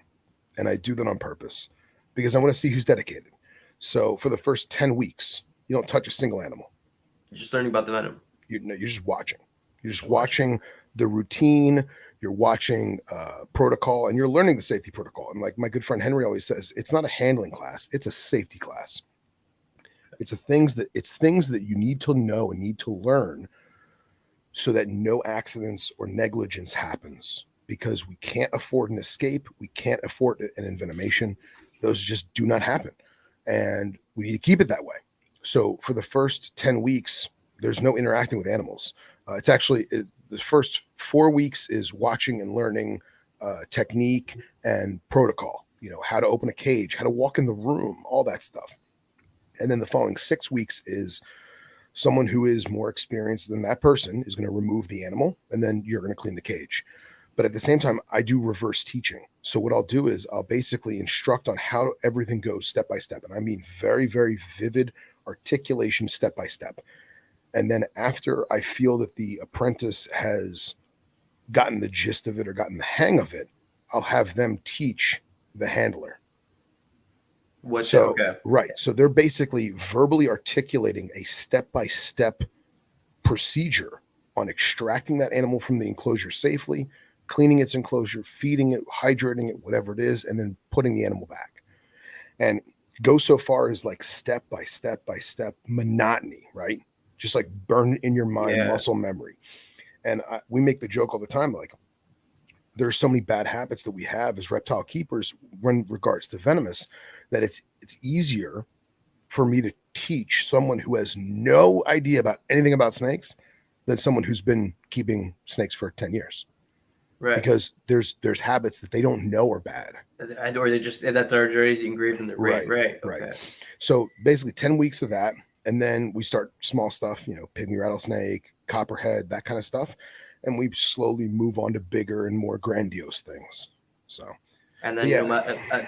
And I do that on purpose because I want to see who's dedicated. So for the first 10 weeks, you don't touch a single animal. You're just learning about the venom. You're just watching. You're just watching the routine. You're watching protocol, and you're learning the safety protocol. And like my good friend Henry always says, it's not a handling class; it's a safety class. It's things that you need to know and need to learn, so that no accidents or negligence happens. Because we can't afford an escape, we can't afford an envenomation. Those just do not happen, and we need to keep it that way. So for the first 10 weeks, there's no interacting with animals. It's actually the first 4 weeks is watching and learning technique and protocol, how to open a cage, how to walk in the room, all that stuff. And then the following 6 weeks is someone who is more experienced than that person is going to remove the animal, and then you're going to clean the cage. But at the same time, I do reverse teaching. So what I'll do is I'll basically instruct on how everything goes step by step. And I mean very, very vivid articulation step by step. And then after I feel that the apprentice has gotten the gist of it or gotten the hang of it, I'll have them teach the handler. Right. So they're basically verbally articulating a step-by-step procedure on extracting that animal from the enclosure safely, cleaning its enclosure, feeding it, hydrating it, whatever it is, and then putting the animal back. And go so far as like step by step by step monotony, right? Just like burn in your mind muscle memory. And we make the joke all the time, like there's so many bad habits that we have as reptile keepers when regards to venomous, that it's easier for me to teach someone who has no idea about anything about snakes than someone who's been keeping snakes for 10 years. Right. Because there's habits that they don't know are bad. Or they just that they're already engraved in their brain. Right. Okay. Right. So basically 10 weeks of that. And then we start small stuff, pygmy rattlesnake, copperhead, that kind of stuff. And we slowly move on to bigger and more grandiose things. So, and then,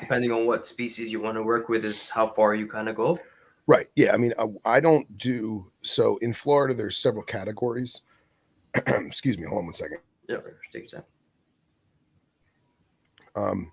depending on what species you want to work with is how far you kind of go. Right. Yeah. I mean, I don't do, so in Florida, there's several categories. Excuse me. Hold on one second. Yeah, take your time.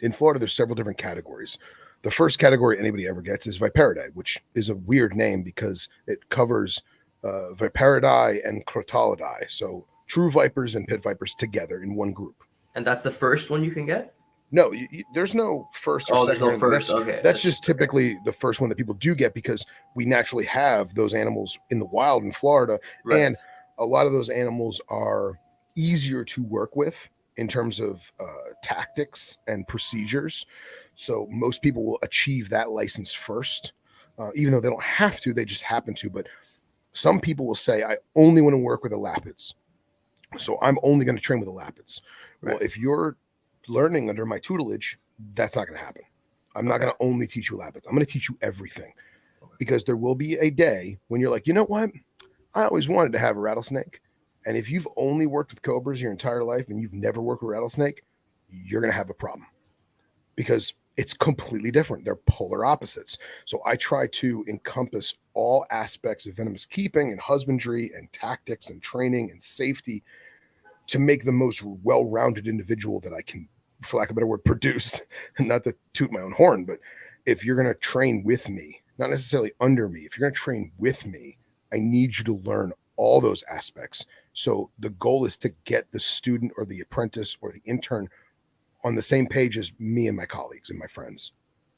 In Florida, there's several different categories. The first category anybody ever gets is Viperidae, which is a weird name because it covers Viperidae and Crotalidae. So true vipers and pit vipers together in one group. And that's the first one you can get? No, there's no first or second. There's no first. That's just typically the first one that people do get because we naturally have those animals in the wild in Florida. Right. And a lot of those animals are easier to work with in terms of tactics and procedures. So most people will achieve that license first, even though they don't have to, they just happen to. But some people will say, I only want to work with elapids. So I'm only going to train with elapids. Right. Well, if you're learning under my tutelage, that's not going to happen. I'm not going to only teach you elapids. I'm going to teach you everything because there will be a day when you're like, you know what? I always wanted to have a rattlesnake. And if you've only worked with cobras your entire life and you've never worked with rattlesnake, you're going to have a problem because it's completely different. They're polar opposites. So I try to encompass all aspects of venomous keeping and husbandry and tactics and training and safety to make the most well-rounded individual that I can, for lack of a better word, produce. Not to toot my own horn, but if you're going to train with me, not necessarily under me, if you're going to train with me, I need you to learn all those aspects. So the goal is to get the student or the apprentice or the intern on the same page as me and my colleagues and my friends.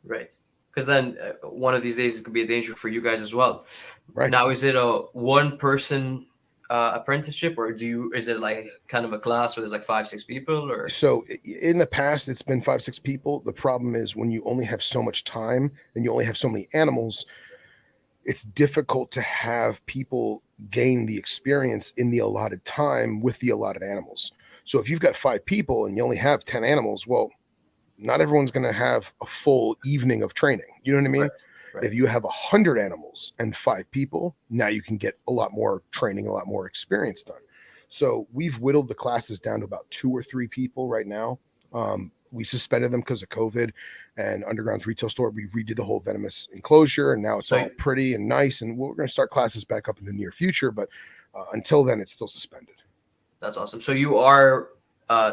Right. Because then one of these days it could be a danger for you guys as well. Right. Now, is it a one-person apprenticeship, or is it like kind of a class where there's like 5-6 people? Or so in the past it's been 5-6 people. The problem is when you only have so much time and you only have so many animals, it's difficult to have people gain the experience in the allotted time with the allotted animals. So if you've got 5 people and you only have 10 animals, well, not everyone's going to have a full evening of training. You know what I mean? Right. If you have 100 animals and 5 people, now you can get a lot more training, a lot more experience done. So we've whittled the classes down to about 2 or 3 people right now. We suspended them because of COVID and Underground's retail store. We redid the whole venomous enclosure and now it's all pretty and nice. And we're going to start classes back up in the near future. But until then, it's still suspended. That's awesome. So you are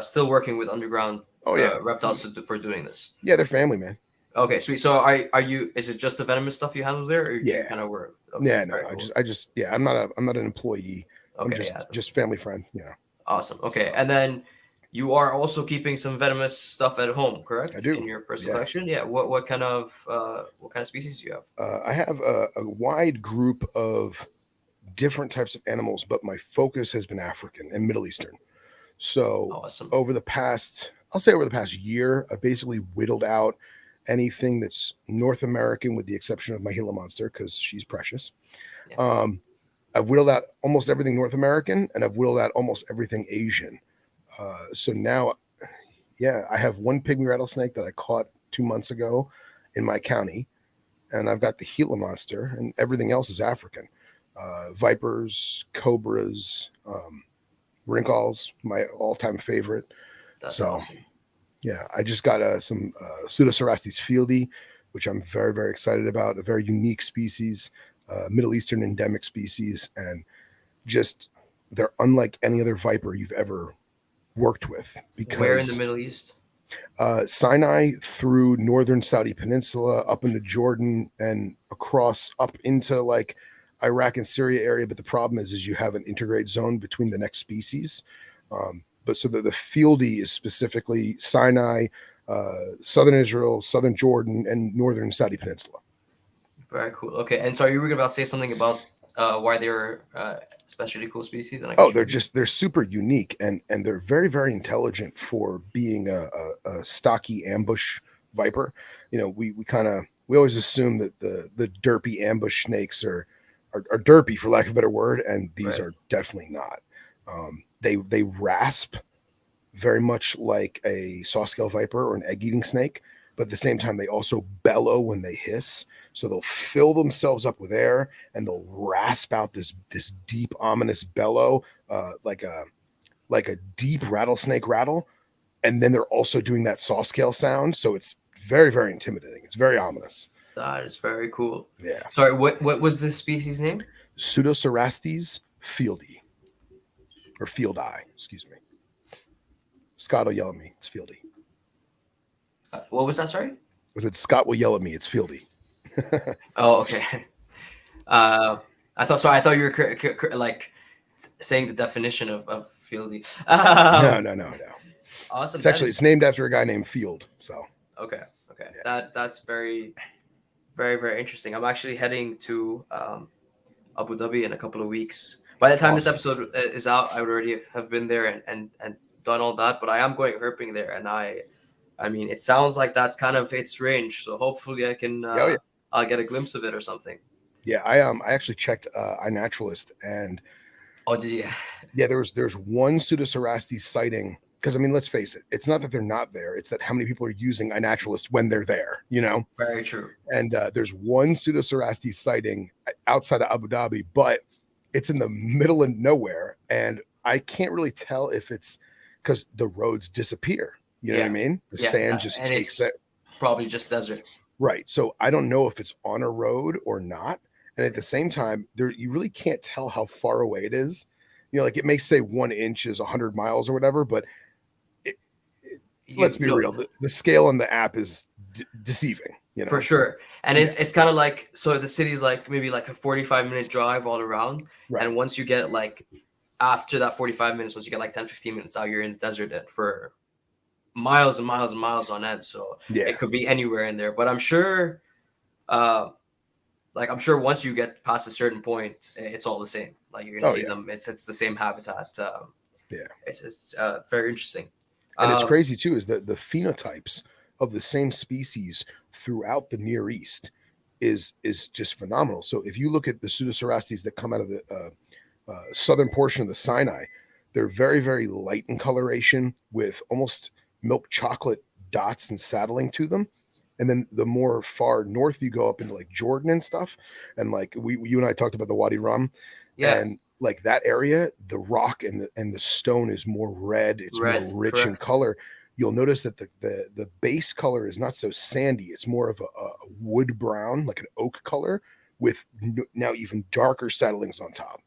still working with Underground Reptiles for doing this? Yeah, they're family, man. Okay, sweet. So are you? Is it just the venomous stuff you handle there, or do you kind of work? Okay, yeah, no, cool. I just I'm not an employee. Okay, I'm just family friend. Awesome. Okay, so. And then you are also keeping some venomous stuff at home, correct? I do. In your personal collection. Yeah. What kind of species do you have? I have a wide group of different types of animals, but my focus has been African and Middle Eastern. So awesome. over the past year, I've basically whittled out anything that's North American with the exception of my Gila monster because she's precious. Yeah. I've whittled out almost everything North American and I've whittled out almost everything Asian. So now, I have one pygmy rattlesnake that I caught 2 months ago in my county and I've got the Gila monster and everything else is African. Vipers, cobras, wrinkles, my all-time favorite. That's awesome. Yeah, I just got some Pseudocerastes fieldi, which I'm very, very excited about. A very unique species, Middle Eastern endemic species, and just they're unlike any other viper you've ever worked with. Because where in the Middle East? Sinai through northern Saudi Peninsula, up into Jordan, and across up into like Iraq and Syria area. But the problem is you have an intergrade zone between the next species. But so the fieldi is specifically Sinai, southern Israel, southern Jordan, and northern Saudi Peninsula. Very cool. Okay, and so you were about to say something about why they're especially cool species? And I can Oh, show you. they're super unique, and they're very very intelligent for being a stocky ambush viper. You know, we kind of we always assume that the derpy ambush snakes are derpy for lack of a better word, and these Right. are definitely not. They rasp very much like a saw scale viper or an egg eating snake, but at the same time they also bellow when they hiss. So they'll fill themselves up with air and they'll rasp out this deep ominous bellow, like a deep rattlesnake rattle, and then they're also doing that saw scale sound. So it's very very intimidating. It's very ominous. That is very cool. Yeah. Sorry, what was this species name? Pseudocerastes fieldi or field eye, excuse me. Scott will yell at me. It's fieldy. What was that? Sorry. I said Scott will yell at me. It's fieldy. Oh, okay. Uh, I thought so. I thought you were like saying the definition of fieldy. No, no, no, no. Awesome. It's That actually is it's named after a guy named Field. So okay. Okay. yeah, That's very very interesting. I'm actually heading to Abu Dhabi in a couple of weeks. By the time this awesome. episode is out, I would already have been there and done all that. But I am going herping there, and I mean, it sounds like that's kind of its range. So hopefully, I can Yeah, oh, yeah, I'll get a glimpse of it or something. yeah. I actually checked iNaturalist, and Oh, did you? yeah, there's one Pseudocerastes sighting. Because I mean, let's face it, it's not that they're not there; it's that how many people are using iNaturalist when they're there, you know. Very true. And there's one Pseudocerastes sighting outside of Abu Dhabi, but it's in the middle of nowhere, and I can't really tell if it's because the roads disappear. You know what I Yeah, mean? The yeah, sand just and takes it's that. probably just desert. Right. So I don't know if it's on a road or not. And at the same time, there you really can't tell how far away it is. You know, like it may say 1 inch is 100 miles or whatever, but it, let's You be know, real. The scale on the app is deceiving, you for know? sure. And Yeah. it's kind of like so the city's like maybe like a 45-minute drive all around, Right. and once you get like after that 45 minutes, once you get like 10-15 minutes out, you're in the desert then for miles and miles and miles on end. So Yeah. it could be anywhere in there. But I'm sure, uh, like I'm sure once you get past a certain point, it's all the same. Like you're gonna Oh, see yeah. them. It's the same habitat. Yeah. It's very interesting. And it's Um, crazy too, is that the phenotypes of the same species throughout the Near East is just phenomenal. So if you look at the Pseudocerastes that come out of the southern portion of the Sinai, they're very, very light in coloration with almost milk chocolate dots and saddling to them. And then the more far north you go up into like Jordan and stuff, and like you and I talked about the Wadi Rum, yeah, and like that area, the rock and the stone is more red. It's more red, rich in correct. color. You'll notice that the base color is not so sandy. It's more of a wood brown, like an oak color, with now even darker settlings on top.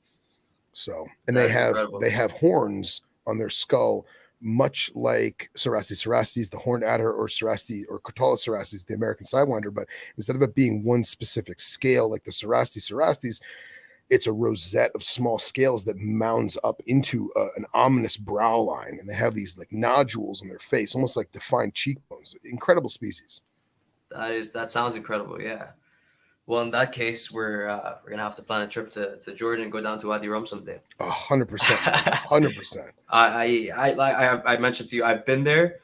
So, and That is incredible. they have horns on their skull, much like Cerastes, the horned adder, or Cerastes or Cerastes, the American sidewinder. But instead of it being one specific scale like the Cerastes, it's a rosette of small scales that mounds up into an ominous brow line, and they have these like nodules on their face, almost like defined cheekbones. Incredible species. That sounds incredible. Yeah. Well, in that case, we're gonna have to plan a trip to Jordan and go down to Wadi Rum someday. 100%, man. 100%. I mentioned to you I've been there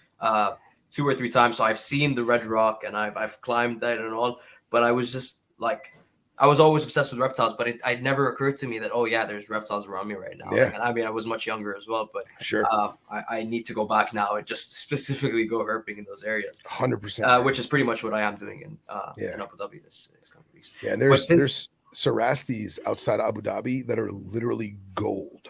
2 or 3 times, so I've seen the Red Rock and I've climbed that and all. But I was just like, I was always obsessed with reptiles, but it never occurred to me that oh yeah, there's reptiles around me right now. Like, Yeah, and I mean I was much younger as well, but sure. I need to go back now and just specifically go herping in those areas, 100%, man. which is pretty much what I am doing Yeah. in Abu Dhabi this coming weeks. Yeah, and But since there's Cerastes outside Abu Dhabi that are literally gold,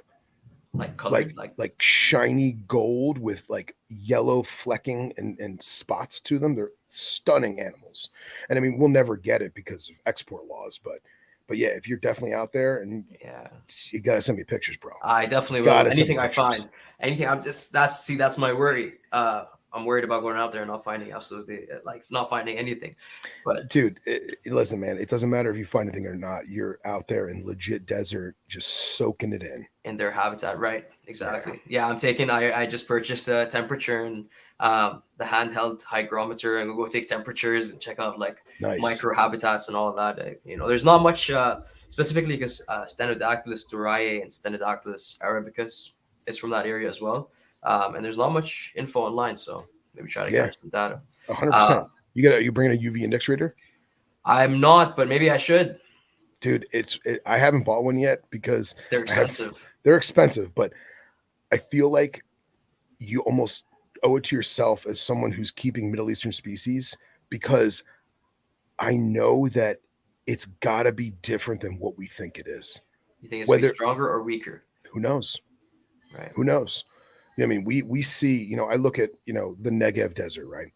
like colored, like like shiny gold with like yellow flecking and spots to them. They're stunning animals, and I mean we'll never get it because of export laws, but yeah, if you're definitely out there, and yeah. you gotta send me pictures, bro. I definitely will. Gotta send me Anything I pictures. find, anything. That's my worry. I'm worried about going out there and not finding absolutely like not finding anything. But Dude, listen, man, it doesn't matter if you find anything or not. You're out there in legit desert, just soaking it in. in their habitat, right? Yeah, Exactly. Yeah, I'm taking. I just purchased a temperature and the handheld hygrometer, and we'll go take temperatures and check out like nice. micro habitats and all of that. There's not much. specifically because Stenodactylus durae and Stenodactylus arabicus is from that area as well. And there's not much info online, so maybe try to Yeah, gather some data. 100%. You bringing a UV index reader? I'm not, but maybe I should. Dude, I haven't bought one yet because They're expensive. they're expensive, but I feel like you almost owe it to yourself as someone who's keeping Middle Eastern species, because I know that it's got to be different than what we think it is. You think it's gonna be Whether, stronger or weaker? who knows? Right. Who knows? I mean, we see, I look at, the Negev desert, right?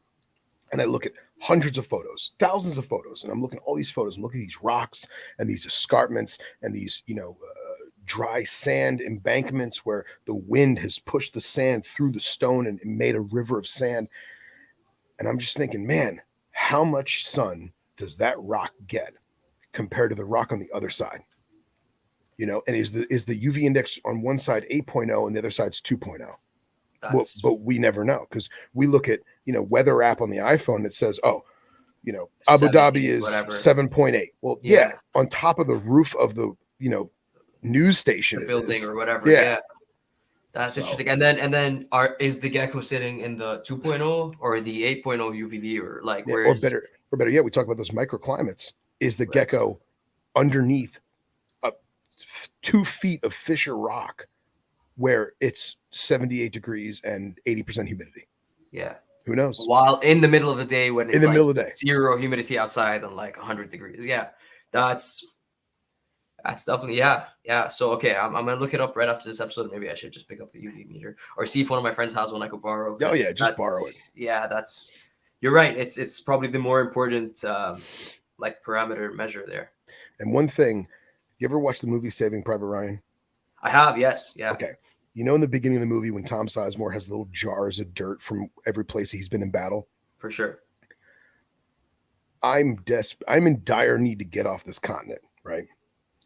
And I look at hundreds of photos, thousands of photos, and I'm looking at all these photos. I'm looking at these rocks and these escarpments and these, dry sand embankments where the wind has pushed the sand through the stone and made a river of sand. And I'm just thinking, man, how much sun does that rock get compared to the rock on the other side? And is the UV index on one side 8.0 and the other side's 2.0? Well, but we never know, because we look at, weather app on the iPhone that says, oh, Abu Dhabi is whatever. 7.8. Well, yeah, on top of the roof of the, news station, the building is. or whatever. Yeah. That's interesting. And then is the gecko sitting in the 2.0 or the 8.0 UVB, or like where or better yet, we talk about those microclimates. Is the gecko underneath 2 feet of fissure rock where it's 78 degrees and 80% humidity? Yeah. Who knows? While in the middle of the day when it's in the like middle of the day, 0 humidity outside and like 100 degrees. Yeah. That's definitely, yeah. So okay, I'm gonna look it up right after this episode. Maybe I should just pick up a UV meter or see if one of my friends has one I could borrow. Oh yeah, just borrow it. Yeah, you're right. It's probably the more important like parameter measure there. And one thing, you ever watch the movie Saving Private Ryan? I have, yes, yeah. Okay, in the beginning of the movie when Tom Sizemore has little jars of dirt from every place he's been in battle. For sure. I'm in dire need to get off this continent, right?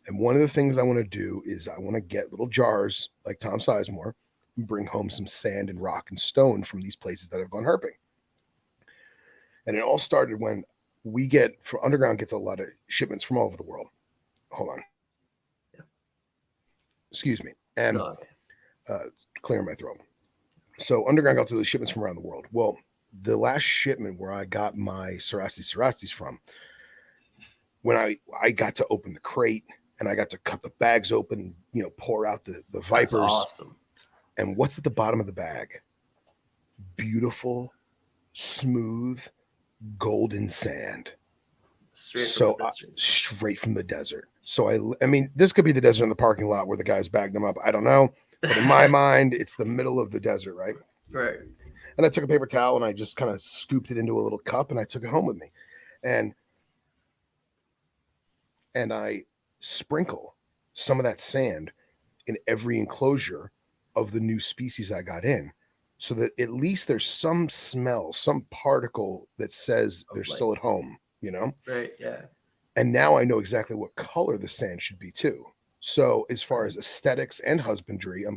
And one of the things I want to do is I want to get little jars like Tom Sizemore and bring home some sand and rock and stone from these places that I've gone herping. And it all started when Underground gets a lot of shipments from all over the world. Hold on. Yeah. Excuse me. And clear my throat. So Underground got to the shipments from around the world. Well, the last shipment where I got my Cerastes from, when I got to open the crate and I got to cut the bags open, pour out the vipers. That's awesome. And what's at the bottom of the bag? Beautiful, smooth, golden sand. Straight from the desert. So I mean, this could be the desert in the parking lot where the guys bagged them up. I don't know. But in my mind, it's the middle of the desert, right? Right. And I took a paper towel and I just kind of scooped it into a little cup and I took it home with me. And I sprinkle some of that sand in every enclosure of the new species I got in, so that at least there's some smell, some particle that says they're still at home, Right, yeah. And now I know exactly what color the sand should be too. So as far as aesthetics and husbandry,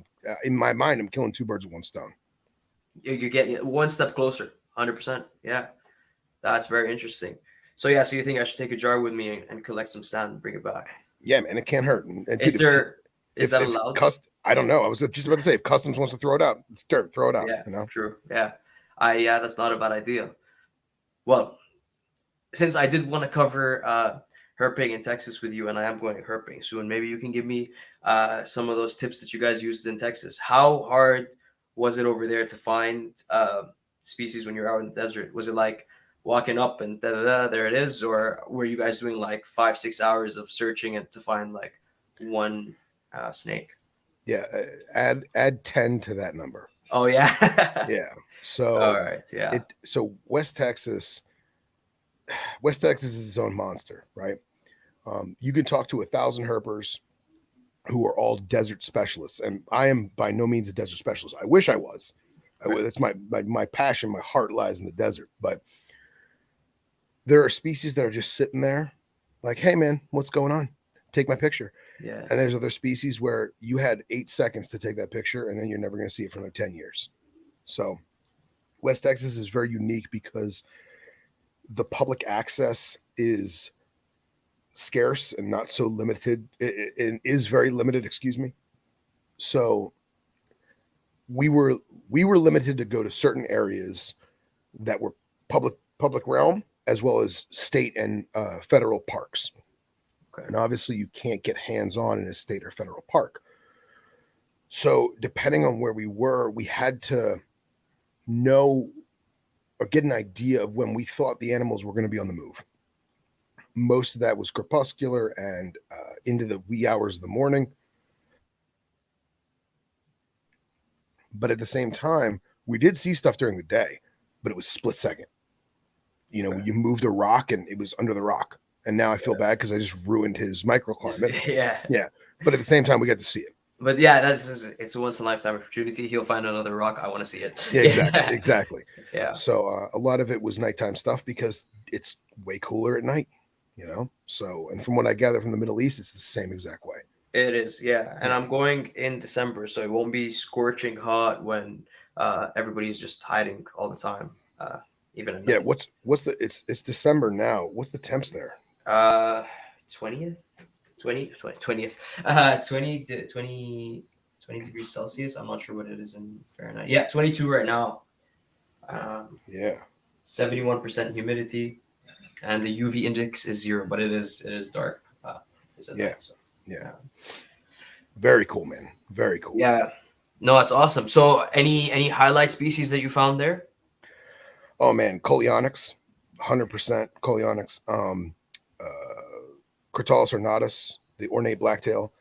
in my mind, I'm killing 2 birds with 1 stone. You're getting one step closer, 100%. Yeah, that's very interesting. So yeah, so you think I should take a jar with me and collect some sand and bring it back? Yeah, man, it can't hurt. And is that allowed? I don't know. I was just about to say, if Customs wants to throw it out, it's dirt. Throw it out. Yeah, true. Yeah, that's not a bad idea. Well, since I did want to cover herping in Texas with you, and I am going herping soon, maybe you can give me some of those tips that you guys used in Texas. How hard was it over there to find species when you're out in the desert? Was it like walking up and there it is, or were you guys doing like 5-6 hours of searching and to find like one snake? Yeah, add 10 to that number. Oh yeah. Yeah. So all right, yeah. So West Texas is its own monster, right? You can talk to 1,000 herpers who are all desert specialists, and I am by no means a desert specialist. I wish I was. Right. That's my passion. My heart lies in the desert. But there are species that are just sitting there, like, "Hey, man, what's going on? Take my picture." Yeah. And there's other species where you had 8 seconds to take that picture, and then you're never going to see it for another 10 years. So West Texas is very unique because the public access is scarce and not so limited. It is very limited, excuse me. So we were limited to go to certain areas that were public realm, as well as state and federal parks. Okay. And obviously you can't get hands-on in a state or federal park. So depending on where we were, we had to know or get an idea of when we thought the animals were going to be on the move. Most of that was crepuscular and into the wee hours of the morning. But at the same time, we did see stuff during the day, but it was split second. You know, you moved a rock and it was under the rock. And now I feel bad because I just ruined his microclimate. Yeah. But at the same time, we got to see it. But yeah, it's a once in a lifetime opportunity. He'll find another rock. I want to see it. Yeah, exactly. Exactly. Yeah. So a lot of it was nighttime stuff because it's way cooler at night, you know? So, and from what I gather from the Middle East, it's the same exact way. It is, yeah. And I'm going in December, so it won't be scorching hot when everybody's just hiding all the time. Even at night. What's the it's December now. What's the temps there? 20th 20 degrees Celsius. I'm not sure what it is in Fahrenheit. Yeah, 22 right now. 71% humidity, and the UV index is 0, but it is dark. Yeah. Very cool, man. Very cool. Yeah. No, it's awesome. So any highlight species that you found there? Oh man, Coleonyx, 100% Coleonyx. Crotalus ornatus, the ornate blacktail.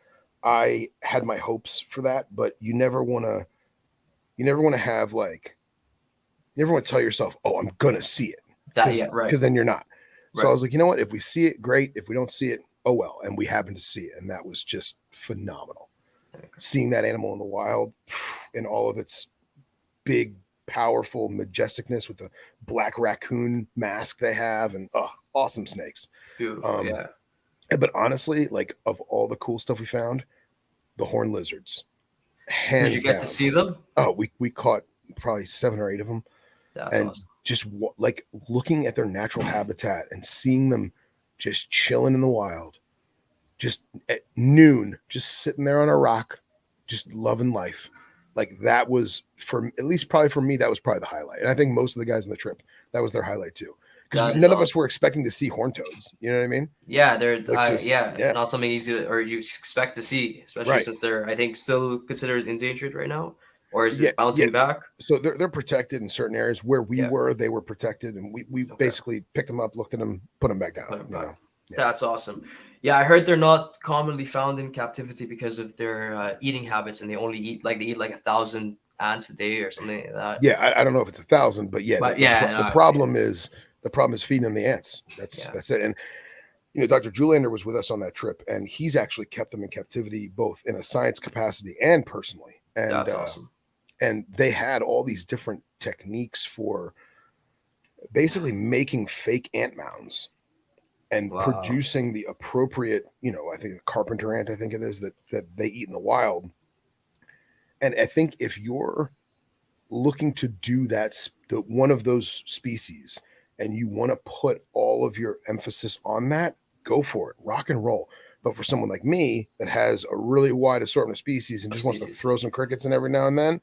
I had my hopes for that, but you never want to have like, you never want to tell yourself, oh, I'm gonna see it. Because then you're not. So I was like, you know what? If we see it, great. If we don't see it, oh well. And we happened to see it, and that was just phenomenal. Seeing that animal in the wild in all of its big, powerful majesticness with the black raccoon mask they have, and awesome snakes. Beautiful. Yeah. But honestly, like of all the cool stuff we found, the horned lizards. Hands Did you get down. to see them? Oh, we caught probably 7 or 8 of them. That's and awesome. Just like looking at their natural habitat and seeing them just chilling in the wild, just at noon, just sitting there on a rock, just loving life. Like that was at least probably for me, that was probably the highlight. And I think most of the guys on the trip, that was their highlight too. Because none of us were expecting to see horned toads. You know what I mean? Yeah, they're not something easy or you expect to see, especially since they're, I think, still considered endangered right now. Or is it bouncing back? So they're protected in certain areas. Where we were, they were protected, and we basically picked them up, looked at them, put them back down. That's awesome. Yeah, I heard they're not commonly found in captivity because of their eating habits, and they eat like 1,000 ants a day or something like that. Yeah, I don't know if it's 1,000, but the problem is feeding them the ants. That's it. And you know, Dr. Julander was with us on that trip, and he's actually kept them in captivity both in a science capacity and personally. And that's awesome. And they had all these different techniques for basically making fake ant mounds and producing the appropriate, you know, I think a carpenter ant, I think it is, that they eat in the wild. And I think if you're looking to do one of those species and you want to put all of your emphasis on that, go for it, rock and roll. But for someone like me that has a really wide assortment of species and just wants to throw some crickets in every now and then,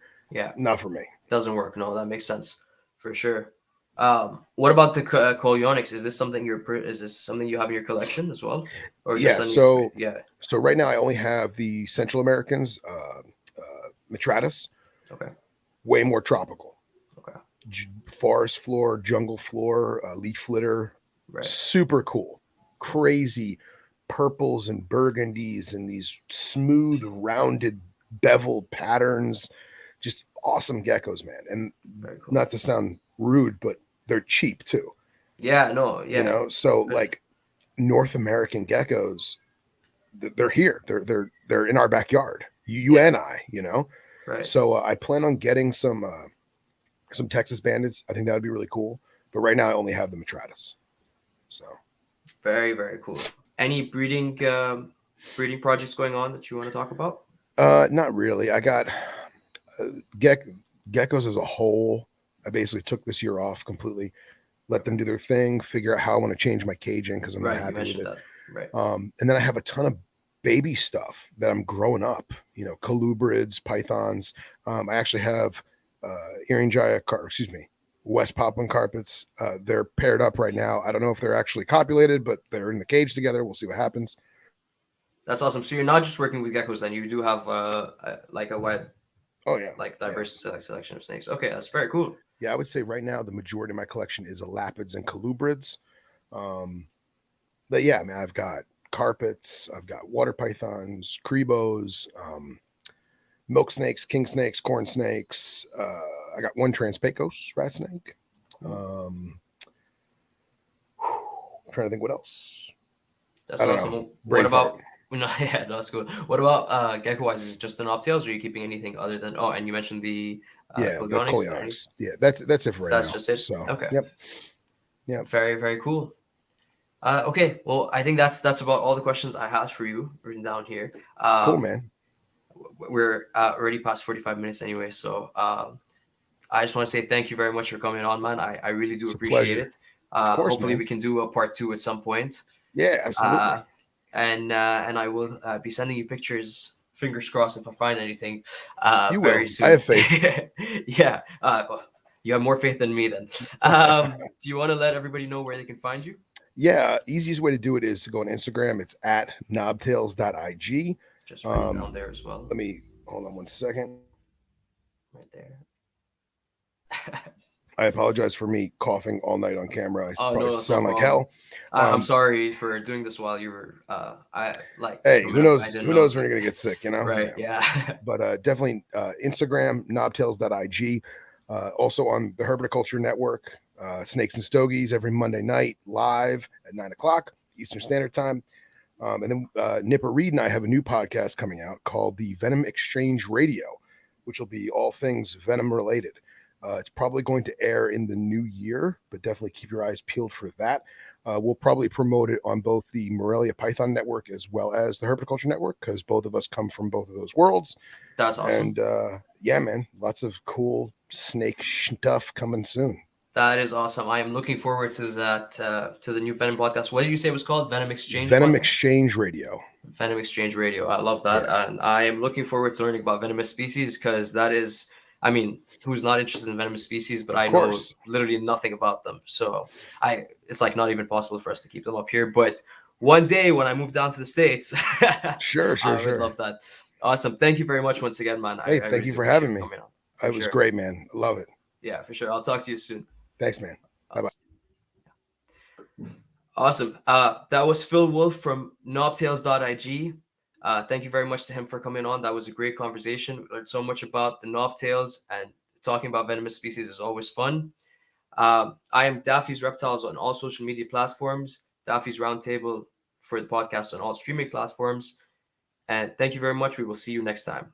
not for me. Doesn't work. No, that makes sense for sure. What about the Coleonyx? Is this something you have in your collection as well? Or so right now I only have the Central Americans, Metratus. Okay. Way more tropical. Okay. Forest floor, jungle floor, leaf litter. Right. Super cool. Crazy purples and burgundies and these smooth, rounded, beveled patterns. Just awesome geckos, man. And not to sound rude, but they're cheap too. Yeah, no, yeah. You know, so like North American geckos, they're here. They're in our backyard. You and I, you know. Right. So I plan on getting some Texas bandits. I think that would be really cool. But right now I only have the Metratus. So very, very cool. Any breeding projects going on that you want to talk about? Not really. I got geckos as a whole. I basically took this year off completely, let them do their thing, figure out how I want to change my caging because I'm not happy with it. Right. And then I have a ton of baby stuff that I'm growing up, colubrids, pythons. I actually have West Poplin carpets. They're paired up right now. I don't know if they're actually copulated, but they're in the cage together. We'll see what happens. That's awesome. So you're not just working with geckos, then you do have like a wide, Oh yeah, like diverse selection of snakes. Okay, that's very cool. Yeah, I would say right now the majority of my collection is elapids and colubrids. But yeah, I mean, I've got carpets, I've got water pythons, crebos, milk snakes, king snakes, corn snakes. I got one Transpecos rat snake. I'm trying to think what else. That's I don't awesome. know. What about? No, yeah, that's cool. What about gecko wise? Is it just the Knobtails, or are you keeping anything other than? Oh, and you mentioned the Yeah, the Clogonics. Coleonyx. Yeah, that's it for right That's now. just it. So, Okay. Yep. Very, very cool. Okay, well, I think that's about all the questions I have for you written down here. Cool, man. We're already past 45 minutes anyway, so I just want to say thank you very much for coming on, man. I really do It's a appreciate pleasure. it. Of course, Hopefully man. we can do a part 2 at some point. Yeah, absolutely. And I will be sending you pictures. Fingers crossed if I find anything You very will. soon. I have faith. Yeah. You have more faith than me then. Do you want to let everybody know where they can find you? Yeah, easiest way to do it is to go on Instagram. It's at Knobtails.IG. Just write it down there as well. Let me hold on one second. Right there. I apologize for me coughing all night on camera. I probably no, that's no sound like problem. hell. I'm sorry for doing this while you were. Hey, I who mean, knows? I didn't Who know. knows when you're gonna get sick? Right? Yeah. But definitely Instagram Knobtails.IG. Also on the Herpetoculture Network, Snakes and Stogies every Monday night live at 9:00 Eastern Standard Time. And then Nipper Reed and I have a new podcast coming out called the Venom Exchange Radio, which will be all things Venom related. It's probably going to air in the new year, but definitely keep your eyes peeled for that. We'll probably promote it on both the Morelia Python Network as well as the Herpetoculture Network, because both of us come from both of those worlds. That's awesome. And yeah, man, lots of cool snake stuff coming soon. That is awesome. I am looking forward to that, to the new Venom podcast. What did you say it was called? Venom Exchange? Venom Exchange Radio. Venom Exchange Radio. I love that. Yeah. And I am looking forward to learning about venomous species, because that is, I mean, who's not interested in venomous species? But I know literally nothing about them. So it's like not even possible for us to keep them up here. But one day when I move down to the States, Sure. I would love that. Awesome. Thank you very much once again, man. Hey, I thank really you do for appreciate having me. coming on. It was great, man. I love it. Yeah, for sure. I'll talk to you soon. Thanks, man. Bye-bye. Awesome. That was Phil Wolf from Knobtails.IG. Thank you very much to him for coming on. That was a great conversation. We learned so much about the Knobtails, and talking about venomous species is always fun. I am Daffy's Reptiles on all social media platforms, Daffy's Roundtable for the podcast on all streaming platforms. And thank you very much. We will see you next time.